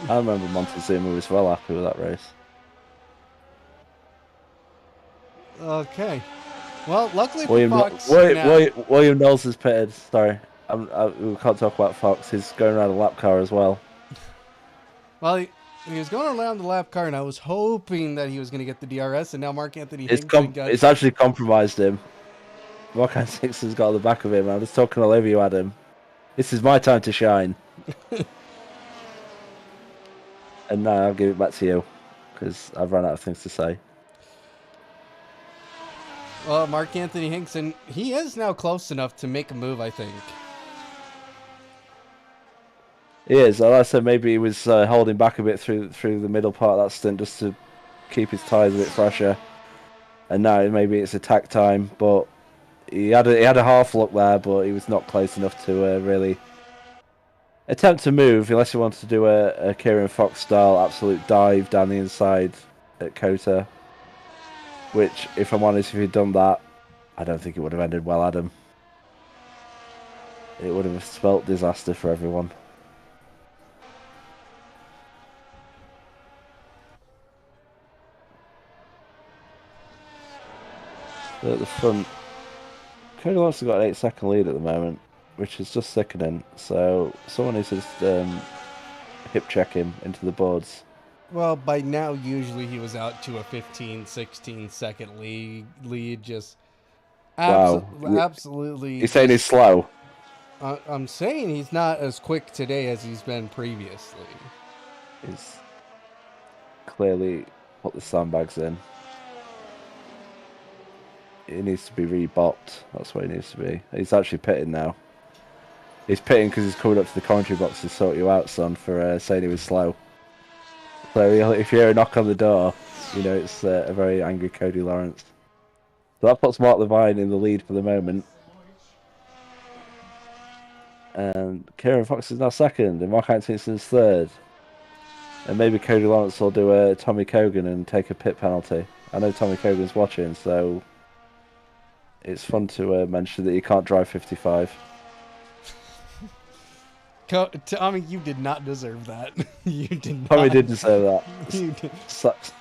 I remember Montezuma was well happy with that race. Okay. Well, luckily for Fox now. William Knowles is pitted. Sorry, we can't talk about Fox. He's going around a lap car as well. Well, he was going around the lap car, and I was hoping that he was going to get the DRS, and now Mark Anthony Hinkson got. It's actually compromised him. Mark Anthony Hinkson has got on the back of him. I'm just talking all over you, Adam. This is my time to shine. And now I'll give it back to you because I've run out of things to say. Well, Mark Anthony Hinkson, he is now close enough to make a move, I think. He is. Like I said, maybe he was holding back a bit through the middle part of that stint just to keep his tyres a bit fresher. And now maybe it's attack time, but he had a half look there, but he was not close enough to really attempt to move unless he wanted to do a Kieran Fox style absolute dive down the inside at Kota. Which, if I'm honest, if he'd done that, I don't think it would have ended well, Adam. It would have spelt disaster for everyone. But at the front, Cody Lawrence has got an 8-second lead at the moment, which is just sickening. So someone needs to just hip check him into the boards. Well, by now, usually he was out to a 15, 16 second lead. Just absolutely. You're saying he's slow? I'm saying he's not as quick today as he's been previously. He's clearly put the sandbags in. He needs to be rebopped. That's what he needs to be. He's actually pitting now. He's pitting because he's coming up to the commentary box to sort you out, son, for saying he was slow. So if you hear a knock on the door, you know it's a very angry Cody Lawrence. So that puts Mark Levine in the lead for the moment. And Kieran Fox is now second, and Mark Atkinson's third. And maybe Cody Lawrence will do a Tommy Cogan and take a pit penalty. I know Tommy Cogan's watching, so it's fun to mention that you can't drive 55. Tommy, you did not deserve that. You did not. Tommy did deserve that. You did. Sucks.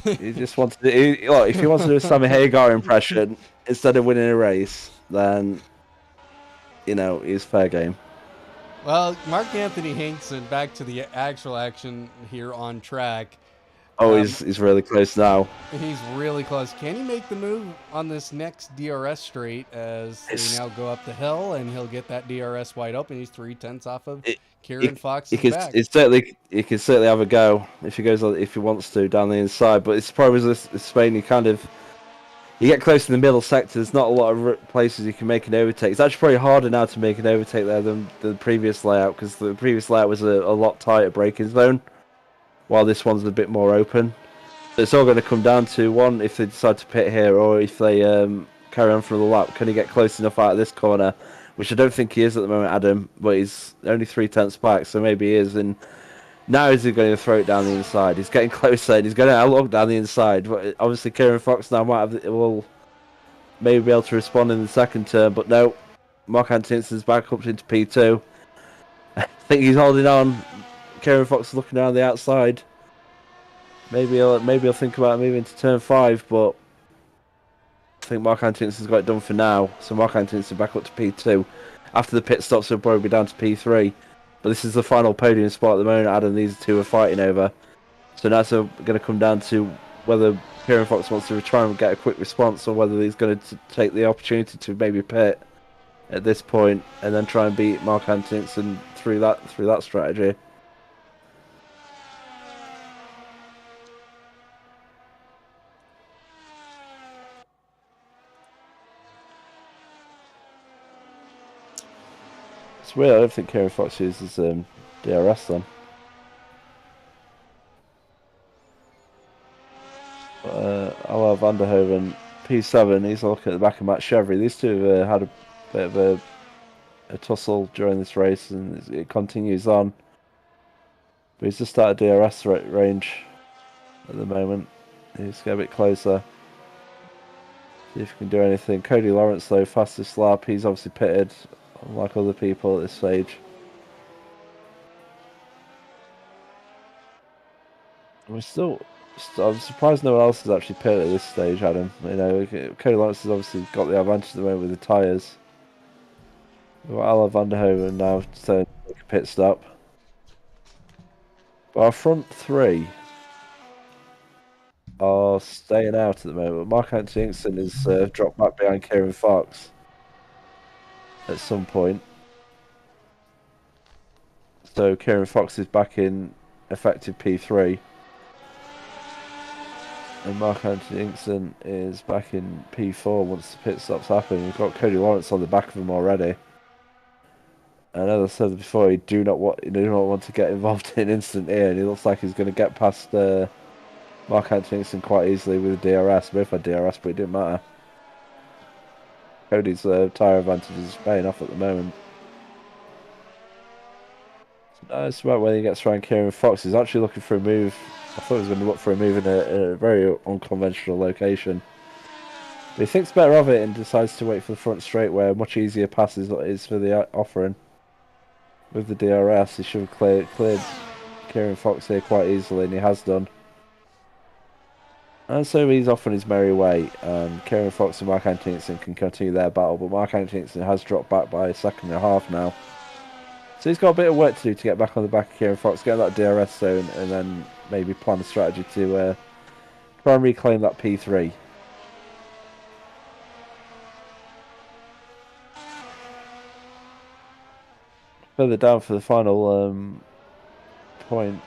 He just wanted to. Look, if he wants to do a Sammy Hagar impression instead of winning a race, then you know he's fair game. Well, Mark Anthony Hinkson, back to the actual action here on track. Oh, he's really close now. He's really close. Can he make the move on this next DRS straight as they now go up the hill, and he'll get that DRS wide open? He's 3/10 off of Kieran Fox's back. He can certainly have a go if he wants to down the inside. But it's probably with Spain. You get close to the middle sector. There's not a lot of places you can make an overtake. It's actually probably harder now to make an overtake there than the previous layout because the previous layout was a lot tighter braking zone, while this one's a bit more open. So it's all going to come down to one, if they decide to pit here, or if they carry on for the lap. Can he get close enough out of this corner? Which I don't think he is at the moment, Adam, but he's only 3/10 back, so maybe he is. And now is he going to throw it down the inside? He's getting closer, and he's going to outlook down the inside. But obviously, Kieran Fox now will maybe be able to respond in the second turn, but no. Mark Antinson's back up into P2. I think he's holding on. Kieran Fox is looking around the outside. Maybe he'll think about moving to turn 5, but I think Mark Antinson's got it done for now. So Mark Antinson back up to P2. After the pit stops, he'll probably be down to P3. But this is the final podium spot at the moment. Adam, these two are fighting over. So now it's going to come down to whether Kieran Fox wants to try and get a quick response, or whether he's going to take the opportunity to maybe pit at this point and then try and beat Mark Antinson through that strategy. It's weird. I don't think Kieran Fox uses DRS then. I'll have Vanderhoven P7. He's looking at the back of Matt Chevry. These two have had a bit of a tussle during this race, and it continues on. But he's just started DRS range at the moment. He's get a bit closer. See if he can do anything. Cody Lawrence, though, fastest lap. He's obviously pitted, unlike other people at this stage. We're still I'm surprised no one else has actually pitted at this stage, Adam. You know, Cody Lawrence has obviously got the advantage at the moment with the tyres. We've got Alain van der Hoeven now to make a pit stop. But our front three are staying out at the moment. Mark Anthony Inkson is dropped back behind Kieran Fox at some point. So Kieran Fox is back in effective P3. And Mark Anthony Inkson is back in P4 once the pit stops happen. We've got Cody Lawrence on the back of him already. And as I said before, he do not want to get involved in an incident here, and he looks like he's going to get past Mark Anthony Inkson quite easily with the DRS. Both had DRS, but it didn't matter. Cody's tyre advantage is paying off at the moment. It's about when he gets around Kieran Fox. He's actually looking for a move. I thought he was going to look for a move in a very unconventional location. But he thinks better of it and decides to wait for the front straight, where a much easier pass is for the offering. With the DRS, he should have cleared Kieran Fox here quite easily, and he has done. And so he's off on his merry way, and Kieran Fox and Mark Anthony Inkson can continue their battle, but Mark Anthony Inkson has dropped back by a second and a half now. So he's got a bit of work to do to get back on the back of Kieran Fox, get that DRS zone, and then maybe plan a strategy to try and reclaim that P3. Further down for the final point,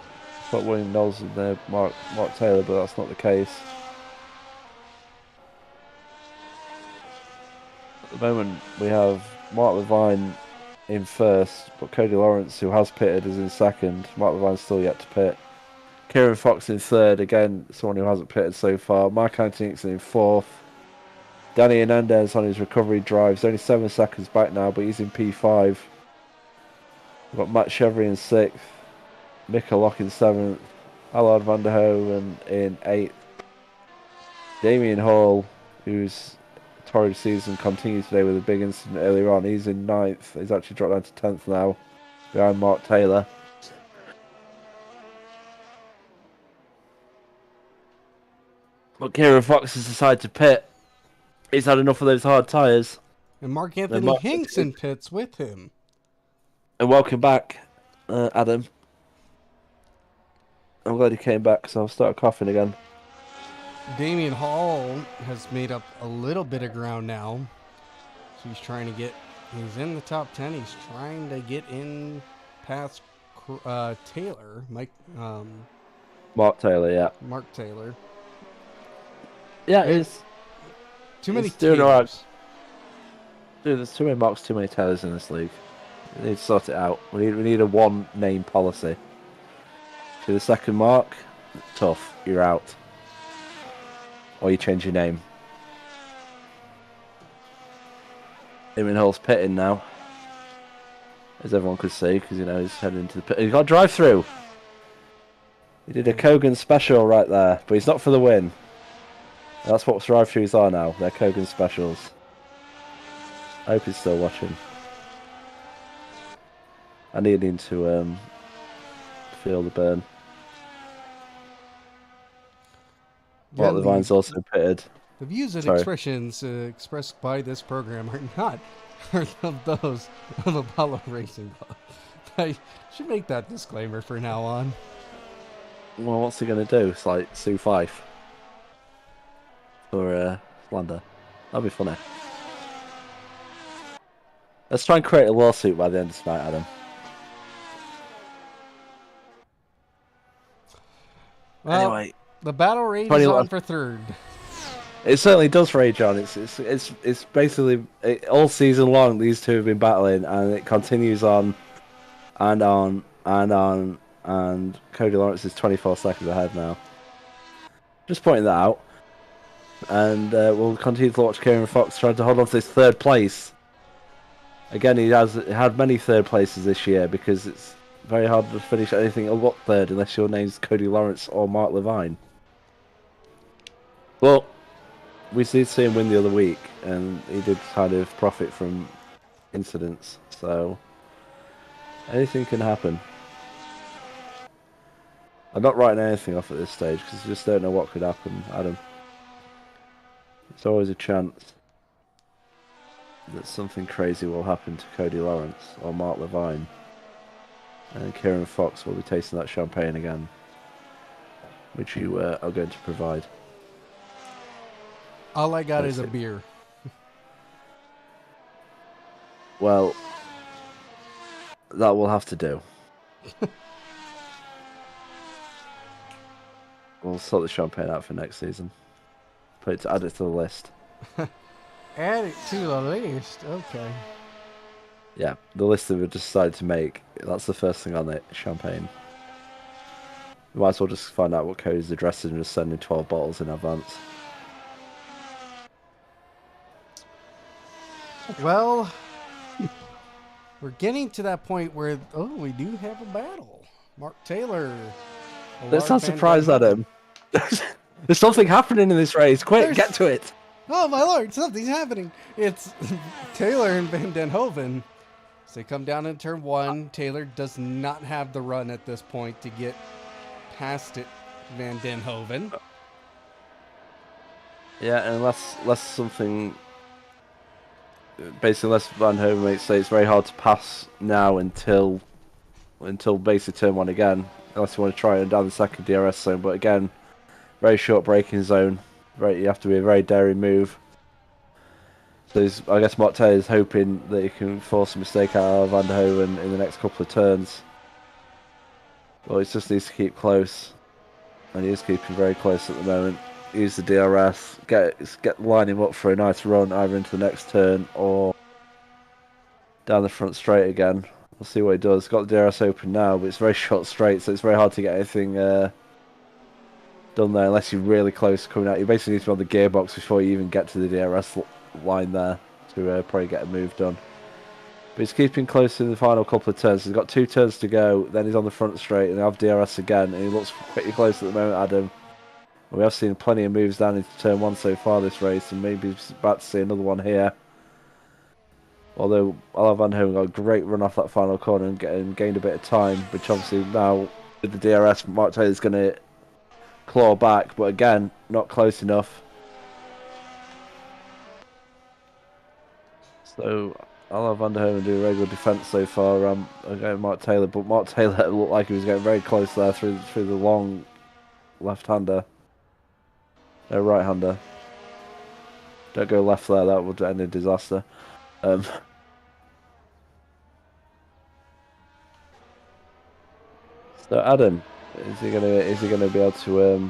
got William Knowles and there, Mark Taylor, but that's not the case. At the moment, we have Mark Levine in first, but Cody Lawrence, who has pitted, is in second. Mark Levine's still yet to pit. Kieran Fox in third, again, someone who hasn't pitted so far. Mark Anthony Inkson in fourth. Danny Hernandez on his recovery drive. He's only 7 seconds back now, but he's in P5. We've got Matt Chevry in sixth. Mika Lock in seventh. Allard van der Hoeven in eighth. Damien Hall, whose torrid season continues today with a big incident earlier on. He's in ninth. He's actually dropped down to 10th now, behind Mark Taylor. But Kieran Fox has decided to pit. He's had enough of those hard tyres. And Mark Anthony Inkson pits with him. And welcome back, Adam. I'm glad he came back, so I'll start coughing again. Damien Hall has made up a little bit of ground now. So he's in the top 10. He's trying to get in past Taylor. Mark Taylor, yeah. Mark Taylor. Yeah, it's too many doing all right. Taylors. Dude, there's too many Marks, too many Taylors in this league. We need to sort it out. We need a one-name policy. To the second Mark, tough, you're out. Or you change your name. Damien Hall's pitting now. As everyone could see, because, he's heading into the pit. He's got a drive-through. He did a Kogan special right there, but he's not for the win. That's what drive-throughs are now. They're Kogan specials. I hope he's still watching. I need him to feel the burn. Mark Levine's also pitted. The views and expressions expressed by this program are not those of Apollo Racing Club. I should make that disclaimer for now on. Well, what's he going to do? It's like Sue Fife. For slander. That'd be funny. Let's try and create a lawsuit by the end of tonight, Adam. Well, anyway, the battle rage is on for third. It certainly does rage on. It's basically all season long. These two have been battling, and it continues on, and on, and on, and Cody Lawrence is 24 seconds ahead now. Just pointing that out. And we'll continue to watch Kieran Fox trying to hold on to this third place. Again, he has had many third places this year because it's very hard to finish anything but third unless your name's Cody Lawrence or Mark Levine. Well, we did see him win the other week, and he did kind of profit from incidents, so anything can happen. I'm not writing anything off at this stage because I just don't know what could happen, Adam. It's always a chance that something crazy will happen to Cody Lawrence or Mark Levine, and Kieran Fox will be tasting that champagne again, which you are going to provide. All I got That's is a it. beer. Well, that will have to do. We'll sort the champagne out for next season. Add it to the list. Add it to the list. Okay. Yeah, the list that we decided to make. That's the first thing on it. Champagne. We might as well just find out what Cody's address is and just send in 12 bottles in advance. Well, we're getting to that point where we do have a battle. Mark Taylor. Let's not surprise Adam. There's something happening in this race. Quick, get to it. Oh my lord, something's happening. It's Taylor and Van Den Hoven. As they come down in turn 1, Taylor does not have the run at this point to get past it, Van Den Hoven. Yeah, unless something... Basically, unless Van Hoven makes say it's very hard to pass now until basically turn 1 again. Unless you want to try it down the second DRS zone. But again, very short braking zone. You have to be a very daring move. So I guess Mark Taylor is hoping that he can force a mistake out of Van Hoven in the next couple of turns. Well, he just needs to keep close. And he is keeping very close at the moment. Use the DRS, line him up for a nice run either into the next turn or down the front straight again. We'll see what he does. Got the DRS open now, but it's very short straight, so it's very hard to get anything done there unless you're really close coming out. You basically need to be on the gearbox before you even get to the DRS line there to probably get a move done. But he's keeping close in the final couple of turns. He's got 2 turns to go, then he's on the front straight, and they have DRS again, and he looks pretty close at the moment, Adam. We have seen plenty of moves down into turn 1 so far this race, and maybe about to see another one here. Although Alain Van Hoven got a great run off that final corner and gained a bit of time, which obviously now with the DRS, Mark Taylor's going to claw back, but again, not close enough. So Alain Van Hoven do a very good defence so far against Mark Taylor, but Mark Taylor looked like he was getting very close there through the long left-hander. No, right-hander. Don't go left there, that would end in disaster. So Adam, is he gonna be able to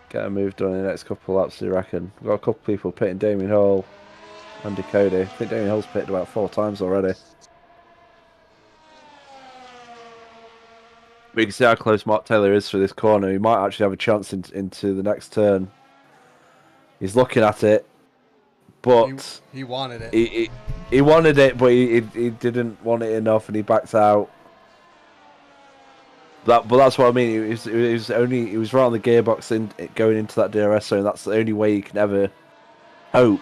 get a move done in the next couple of laps? Do you reckon? We've got a couple of people pitting: Damien Hall, Andy Cody. I think Damien Hall's pitted about 4 times already. We can see how close Mark Taylor is through this corner. He might actually have a chance into the next turn. He's looking at it, but he wanted it. He wanted it, but he didn't want it enough, and he backed out. But that's what I mean. He was right on the gearbox going into that DRS zone. That's the only way you can ever hope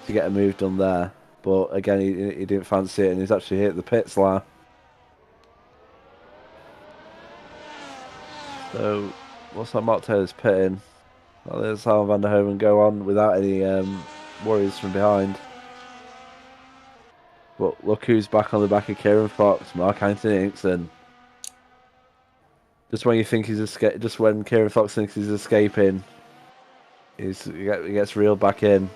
to get a move done there. But again, he didn't fancy it, and he's actually hit the pits now. So what's that? Mark Taylor's pitting. Well, there's how Van der Hoven go on without any worries from behind. But look who's back on the back of Kieran Fox, Mark Anthony Inkson. Just when you think just when Kieran Fox thinks he's escaping, he gets reeled back in.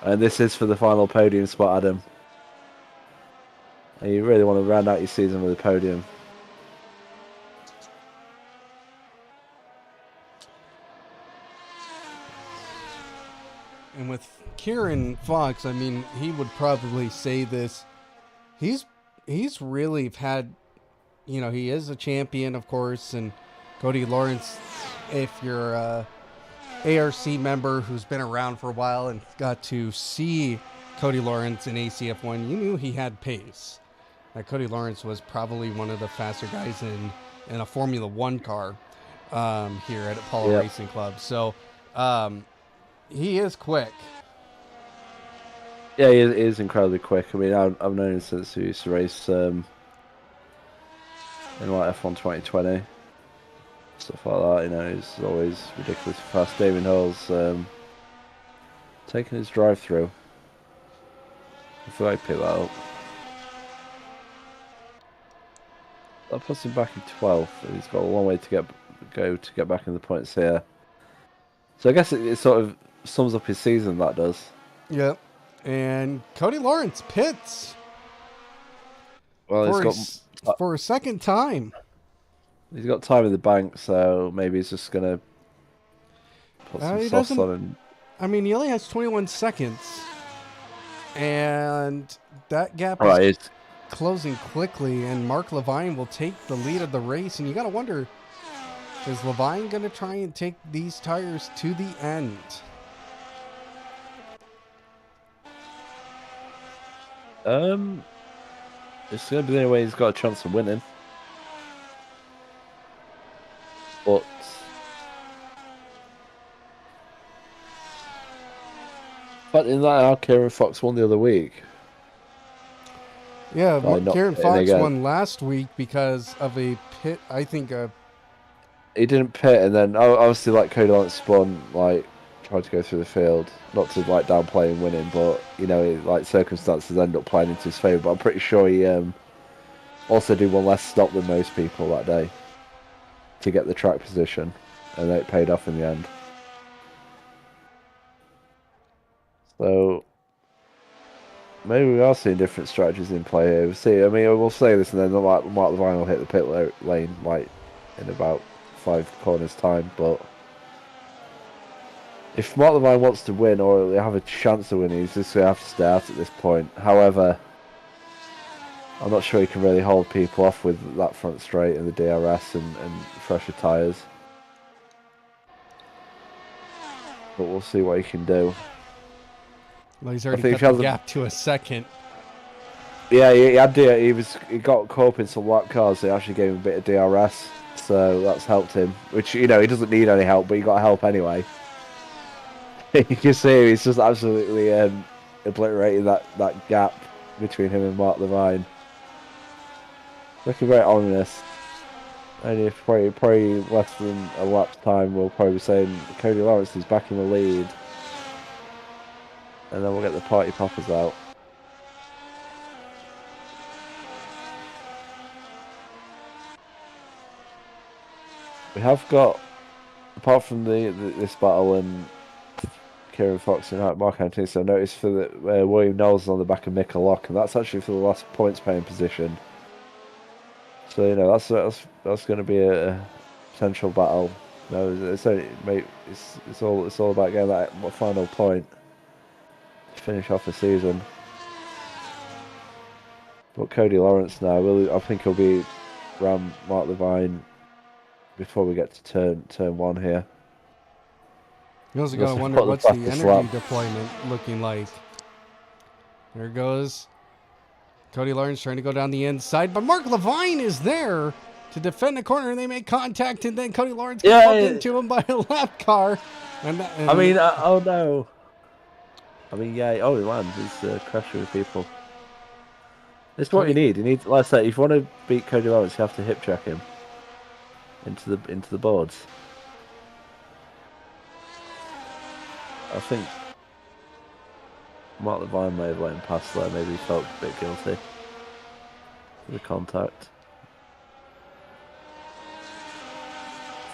And this is for the final podium spot, Adam. And you really want to round out your season with a podium. And with Kieran Fox, I mean, he would probably say this. He's really had, he is a champion, of course, and Cody Lawrence, if you're a ARC member who's been around for a while and got to see Cody Lawrence in ACF1, you knew he had pace. That Cody Lawrence was probably one of the faster guys in a Formula One car here at Apollo Racing Club. So he is quick. Yeah, he is incredibly quick. I mean, I've known him since he used to race in like F1 2020. stuff like that. You know, he's always ridiculously fast. Damien Hall's taking his drive through. I feel like pick that up. That puts him back in 12th. He's got a long way to get back in the points here. So I guess it sort of sums up his season. That does. Yep. And Cody Lawrence pits Well, for a second time. He's got time in the bank, so maybe he's just gonna put some softs on him. I mean, he only has 21 seconds, and that gap is closing quickly. And Mark Levine will take the lead of the race. And you got to wonder, is Levine going to try and take these tires to the end? It's gonna be the only way he's got a chance of winning. But in that, Kieran Fox won the other week. Yeah, Kieran Fox won last week because of a pit. I think he didn't pit, and then obviously like Cody Lawrence spun, like tried to go through the field, not to like downplay him winning, but you know, like circumstances end up playing into his favour. But I'm pretty sure he also did one less stop than most people that day to get the track position, and it paid off in the end. So maybe we are seeing different strategies in play here. We'll see. I mean, we'll say this, and then Mark Levine will hit the pit lane like in about 5 corners time. But if Mark Levine wants to win or have a chance to win, he's just going to have to stay out at this point. However, I'm not sure he can really hold people off with that front straight and the DRS and fresher tyres. But we'll see what he can do. Well, he's already cut the gap to a second. Yeah, he got caught up in some lap cars. They actually gave him a bit of DRS, so that's helped him. Which, you know, he doesn't need any help, but he got help anyway. You can see he's just absolutely obliterating that gap between him and Mark Levine. Looking very ominous. Only if probably less than a lap's time, we'll probably be saying Cody Lawrence is back in the lead. And then we'll get the party poppers out. We have got, apart from this battle and Kieran Fox and Mark Anthony, so I noticed for the William Knowles is on the back of Mick Lock, and that's actually for the last points paying position. So you know that's going to be a potential battle. No, it's all about getting that final point to finish off the season. But Cody Lawrence now, I think he'll be around Mark Levine before we get to turn 1 here. You also got to wonder what's the energy deployment looking like. There goes Cody Lawrence trying to go down the inside, but Mark Levine is there to defend the corner, and they make contact, and then Cody Lawrence gets bumped into him by a lap car. I mean, oh no. I mean, yeah, he lands. He's crashing with people. This is what you need. You need, like I said, if you want to beat Cody Lawrence, you have to hip check him into the boards. I think Mark Levine may have let him pass there. Maybe he felt a bit guilty for the contact.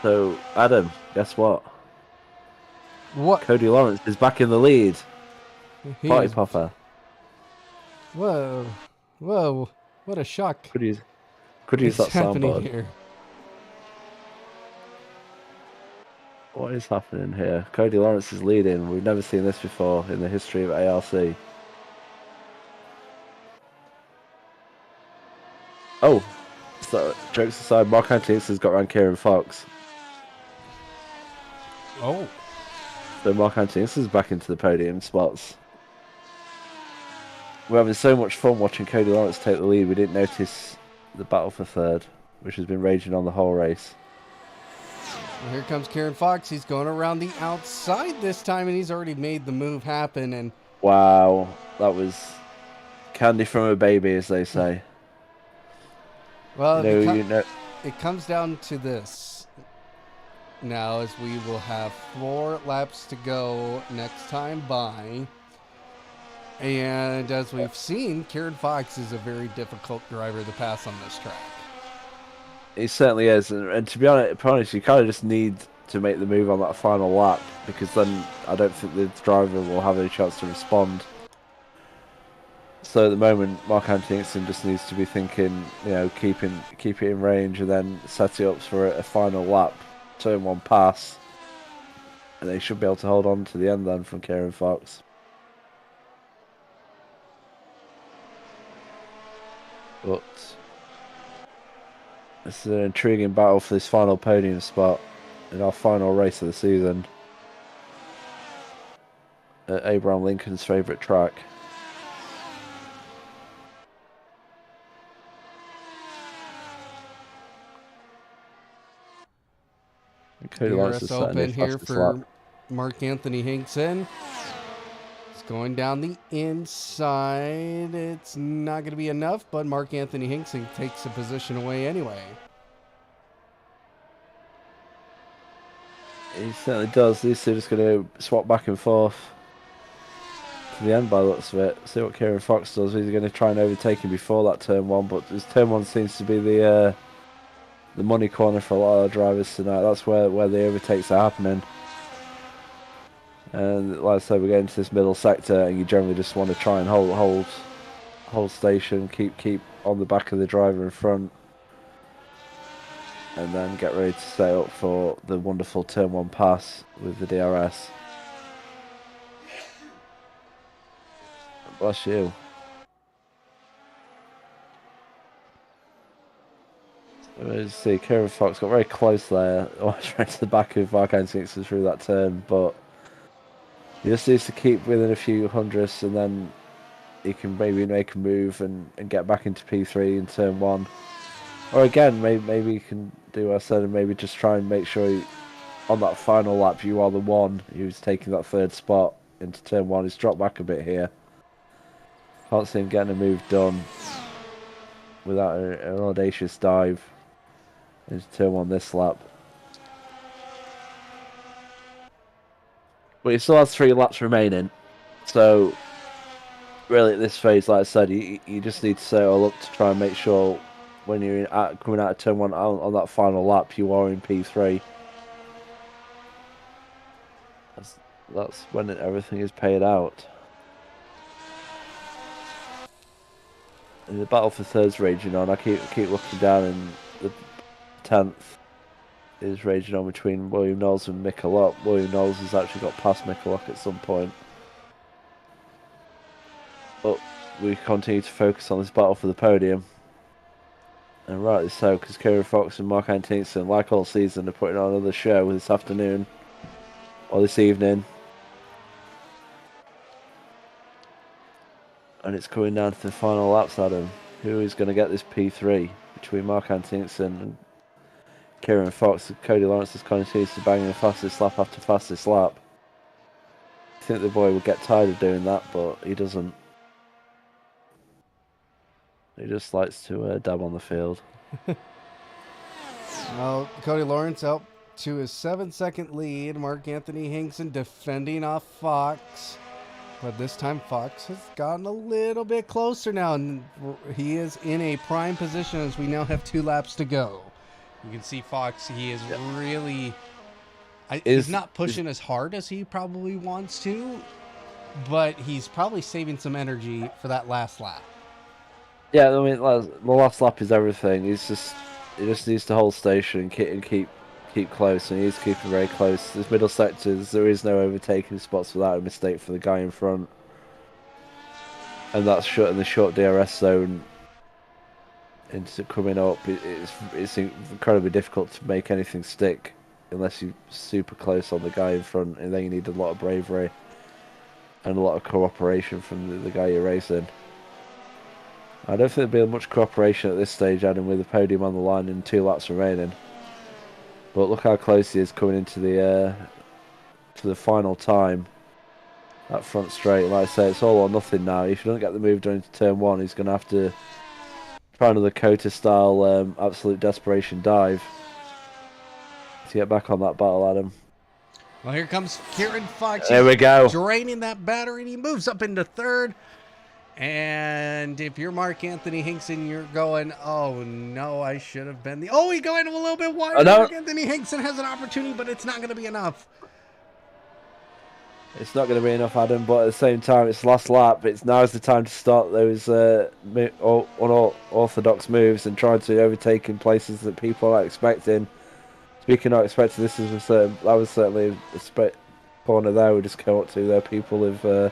So, Adam, guess what? What? Cody Lawrence is back in the lead. Party popper. Whoa. What a shock. Could use that soundboard. Here? What is happening here? Cody Lawrence is leading. We've never seen this before in the history of ARC. Oh, so jokes aside, Mark Anthony has got around Kieran Fox. Oh. So Mark Anthony is back into the podium spots. We're having so much fun watching Cody Lawrence take the lead. We didn't notice the battle for third, which has been raging on the whole race. Well, here comes Kieran Fox. He's going around the outside this time, and he's already made the move happen. And wow, that was candy from a baby, as they say. Well, it comes down to this. now, as we will have 4 laps to go next time by. And as we've seen, Kieran Fox is a very difficult driver to pass on this track. He certainly is, and to be honest, you kind of just need to make the move on that final lap, because then I don't think the driver will have any chance to respond. So at the moment, Mark Anthony just needs to be thinking, keep it in range, and then set it up for a final lap, turn 1 pass, and they should be able to hold on to the end then from Kieran Fox. But it's an intriguing battle for this final podium spot in our final race of the season at Abraham Lincoln's favourite track. DRS open here for Mark Anthony Hinkson. It's going down the inside. It's not going to be enough, but Mark Anthony Hinkson takes a position away anyway. He certainly does. These two are just going to swap back and forth to the end by the looks of it. See what Kieran Fox does. He's going to try and overtake him before that turn 1, but this turn 1 seems to be the money corner for a lot of drivers tonight. That's where the overtakes are happening. And like I said, we're getting to this middle sector, and you generally just want to try and hold station, keep on the back of the driver in front, and then get ready to set up for the wonderful turn 1 pass with the DRS. Bless you. As you see, Kieran Fox got very close there, almost right to the back of Mark Anthony through that turn, but he just needs to keep within a few hundredths, and then he can maybe make a move and get back into P3 in turn 1. Or again, maybe you can do what I said, and maybe just try and make sure on that final lap you are the one who's taking that 3rd spot into turn 1. He's dropped back a bit here. Can't see him getting a move done without an audacious dive into turn 1 this lap. But he still has 3 laps remaining, so really at this phase, like I said, you just need to set it all up to try and make sure when you're coming out of turn 1 on that final lap, you are in P3. That's when everything is paid out. And the battle for third's raging on. I keep looking down, and the 10th is raging on between William Knowles and Michalak. William Knowles has actually got past Michalak at some point. But we continue to focus on this battle for the podium. And rightly so, because Kieran Fox and Mark Anthony, like all season, are putting on another show this afternoon, or this evening. And it's coming down to the final laps, Adam. Who is going to get this P3 between Mark Anthony and Kieran Fox? Cody Lawrence just continues to bang in fastest lap after fastest lap. I think the boy would get tired of doing that, but he doesn't. He just likes to dab on the field. Well, Cody Lawrence out to his 7-second lead. Mark Anthony Hinkson defending off Fox. But this time Fox has gotten a little bit closer now, and he is in a prime position as we now have 2 laps to go. You can see Fox, he is really... he's not pushing as hard as he probably wants to, but he's probably saving some energy for that last lap. Yeah, I mean, the last lap is everything. He just needs to hold station and keep close, and he's keeping very close. There's middle sectors, there is no overtaking spots without a mistake for the guy in front. And that's shut in the short DRS zone into coming up. It's incredibly difficult to make anything stick unless you're super close on the guy in front, and then you need a lot of bravery and a lot of cooperation from the guy you're racing. I don't think there'll be much cooperation at this stage, Adam, with the podium on the line and 2 laps remaining. But look how close he is coming into the final time. That front straight, like I say, it's all or nothing now. If you don't get the move done into turn 1, he's going to have to try another Kota style absolute desperation dive to get back on that battle, Adam. Well, here comes Kieran Fox. There we go. Draining that battery, and he moves up into third. And if you're Mark Anthony Hinkson, you're going, oh no, I should have been the. Oh, he going a little bit wider. Mark Anthony Hinkson has an opportunity, but it's not going to be enough. It's not going to be enough, Adam, but at the same time, it's last lap. Now's the time to start those unorthodox moves and trying to overtake in places that people are expecting. Speaking of expecting, that was certainly a corner there we just came up to. There, people have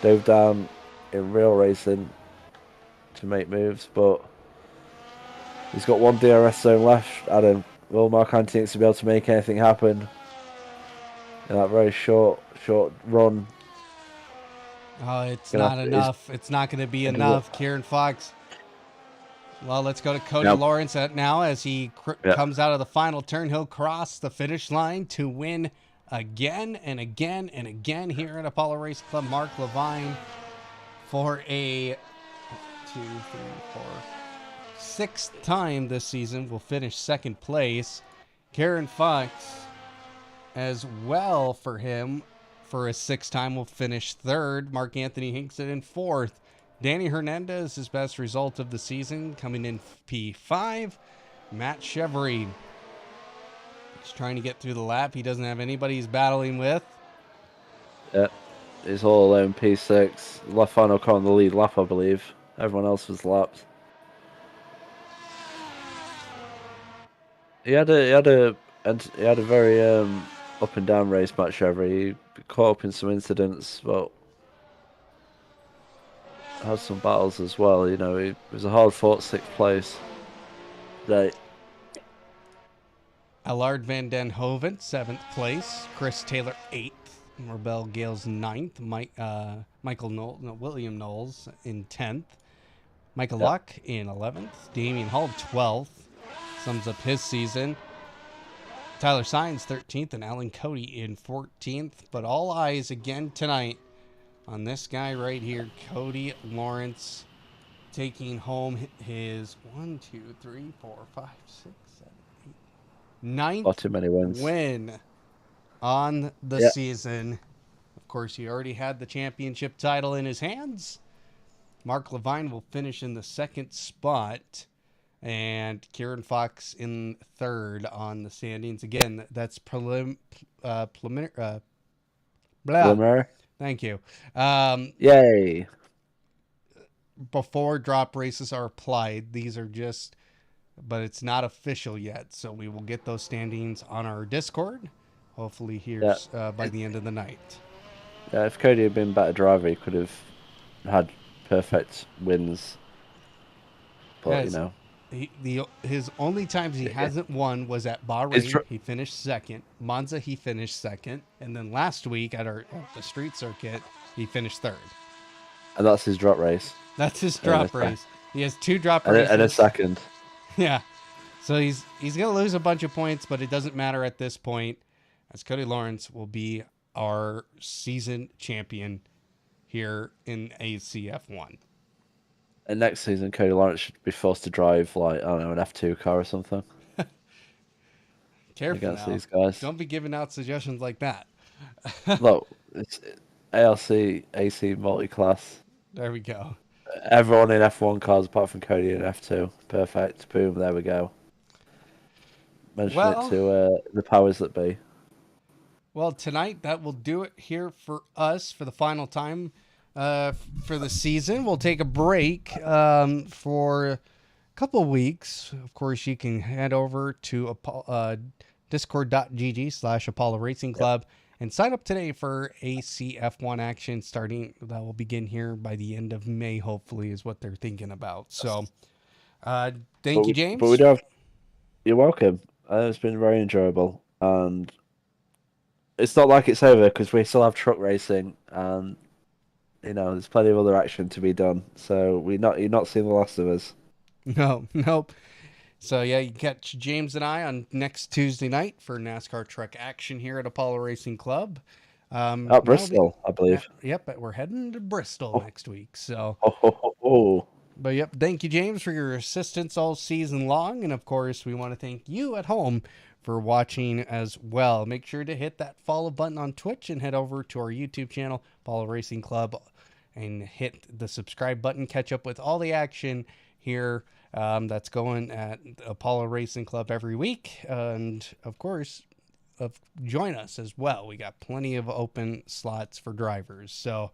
dove down in real racing to make moves, but he's got one DRS zone left. Adam, will Mark Anthony be able to make anything happen in that very short run? Oh, it's not enough. It's not going to be enough. Kieran Fox. Well, let's go to Cody Lawrence now as he comes out of the final turn. He'll cross the finish line to win again and again and again here at Apollo Race Club. Mark Levine for a 6th time this season will finish 2nd place. Kieran Fox as well for him for a 6th time will finish 3rd. Mark Anthony Hinkson in 4th. Danny Hernandez, his best result of the season, coming in P5. Matt Chevry, he's trying to get through the lap. He doesn't have anybody he's battling with. Yeah, he's all alone, P6. Left final car on the lead lap, I believe. Everyone else was lapped. He had a very up and down race, Matt Chevry. He caught up in some incidents, but had some battles as well. You know, it was a hard fought 6th place. Right. Allard Van Den Hoven, 7th place. Chris Taylor, 8th. Marbell Gales, 9th. William Knowles in 10th. Michael Luck in 11th. Damian Hall, 12th. Sums up his season. Tyler Sines, 13th. And Alan Cody in 14th. But all eyes again tonight on this guy right here, Cody Lawrence, taking home his 9th win on the season. Of course, he already had the championship title in his hands. Mark Levine will finish in the 2nd spot, and Kieran Fox in 3rd on the standings. Again, that's preliminary. Thank you. Yay. Before drop races are applied, these are just, but it's not official yet. So we will get those standings on our Discord, hopefully here by the end of the night. Yeah, if Cody had been a better driver, he could have had perfect wins. But, his only times he hasn't won was at Bahrain. He finished 2nd. Monza, he finished 2nd. And then last week at the street circuit, he finished 3rd. And that's his drop race. That's his drop race. He has 2 drop races. And a 2nd. Yeah. So he's going to lose a bunch of points, but it doesn't matter at this point, as Cody Lawrence will be our season champion here in ACF1. And next season, Cody Lawrence should be forced to drive, an F2 car or something. Careful against now. These guys. Don't be giving out suggestions like that. Look, it's ALC, AC, multi-class. There we go. Everyone in F1 cars apart from Cody in F2. Perfect. Boom, there we go. Mention it to the powers that be. Well, tonight, that will do it here for us for the final time. For the season, we'll take a break for a couple weeks. Of course, you can head over to discord.gg/Apollo Racing Club and sign up today for ACF1 action starting. That will begin here by the end of May, hopefully, is what they're thinking about. So, thank you, James. But we don't. You're welcome. It's been very enjoyable, and it's not like it's over because we still have truck racing and. There's plenty of other action to be done. So you're not seeing the last of us. No, nope. So you can catch James and I on next Tuesday night for NASCAR truck action here at Apollo Racing Club. Bristol, I believe. Yep, we're heading to Bristol next week. So But yep, thank you, James, for your assistance all season long. And of course, we want to thank you at home for watching as well. Make sure to hit that follow button on Twitch and head over to our YouTube channel, Apollo Racing Club, and hit the subscribe button. Catch up with all the action here that's going at Apollo Racing Club every week. And of course, join us as well. We got plenty of open slots for drivers. So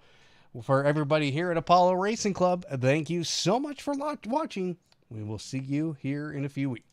for everybody here at Apollo Racing Club, thank you so much for watching. We will see you here in a few weeks.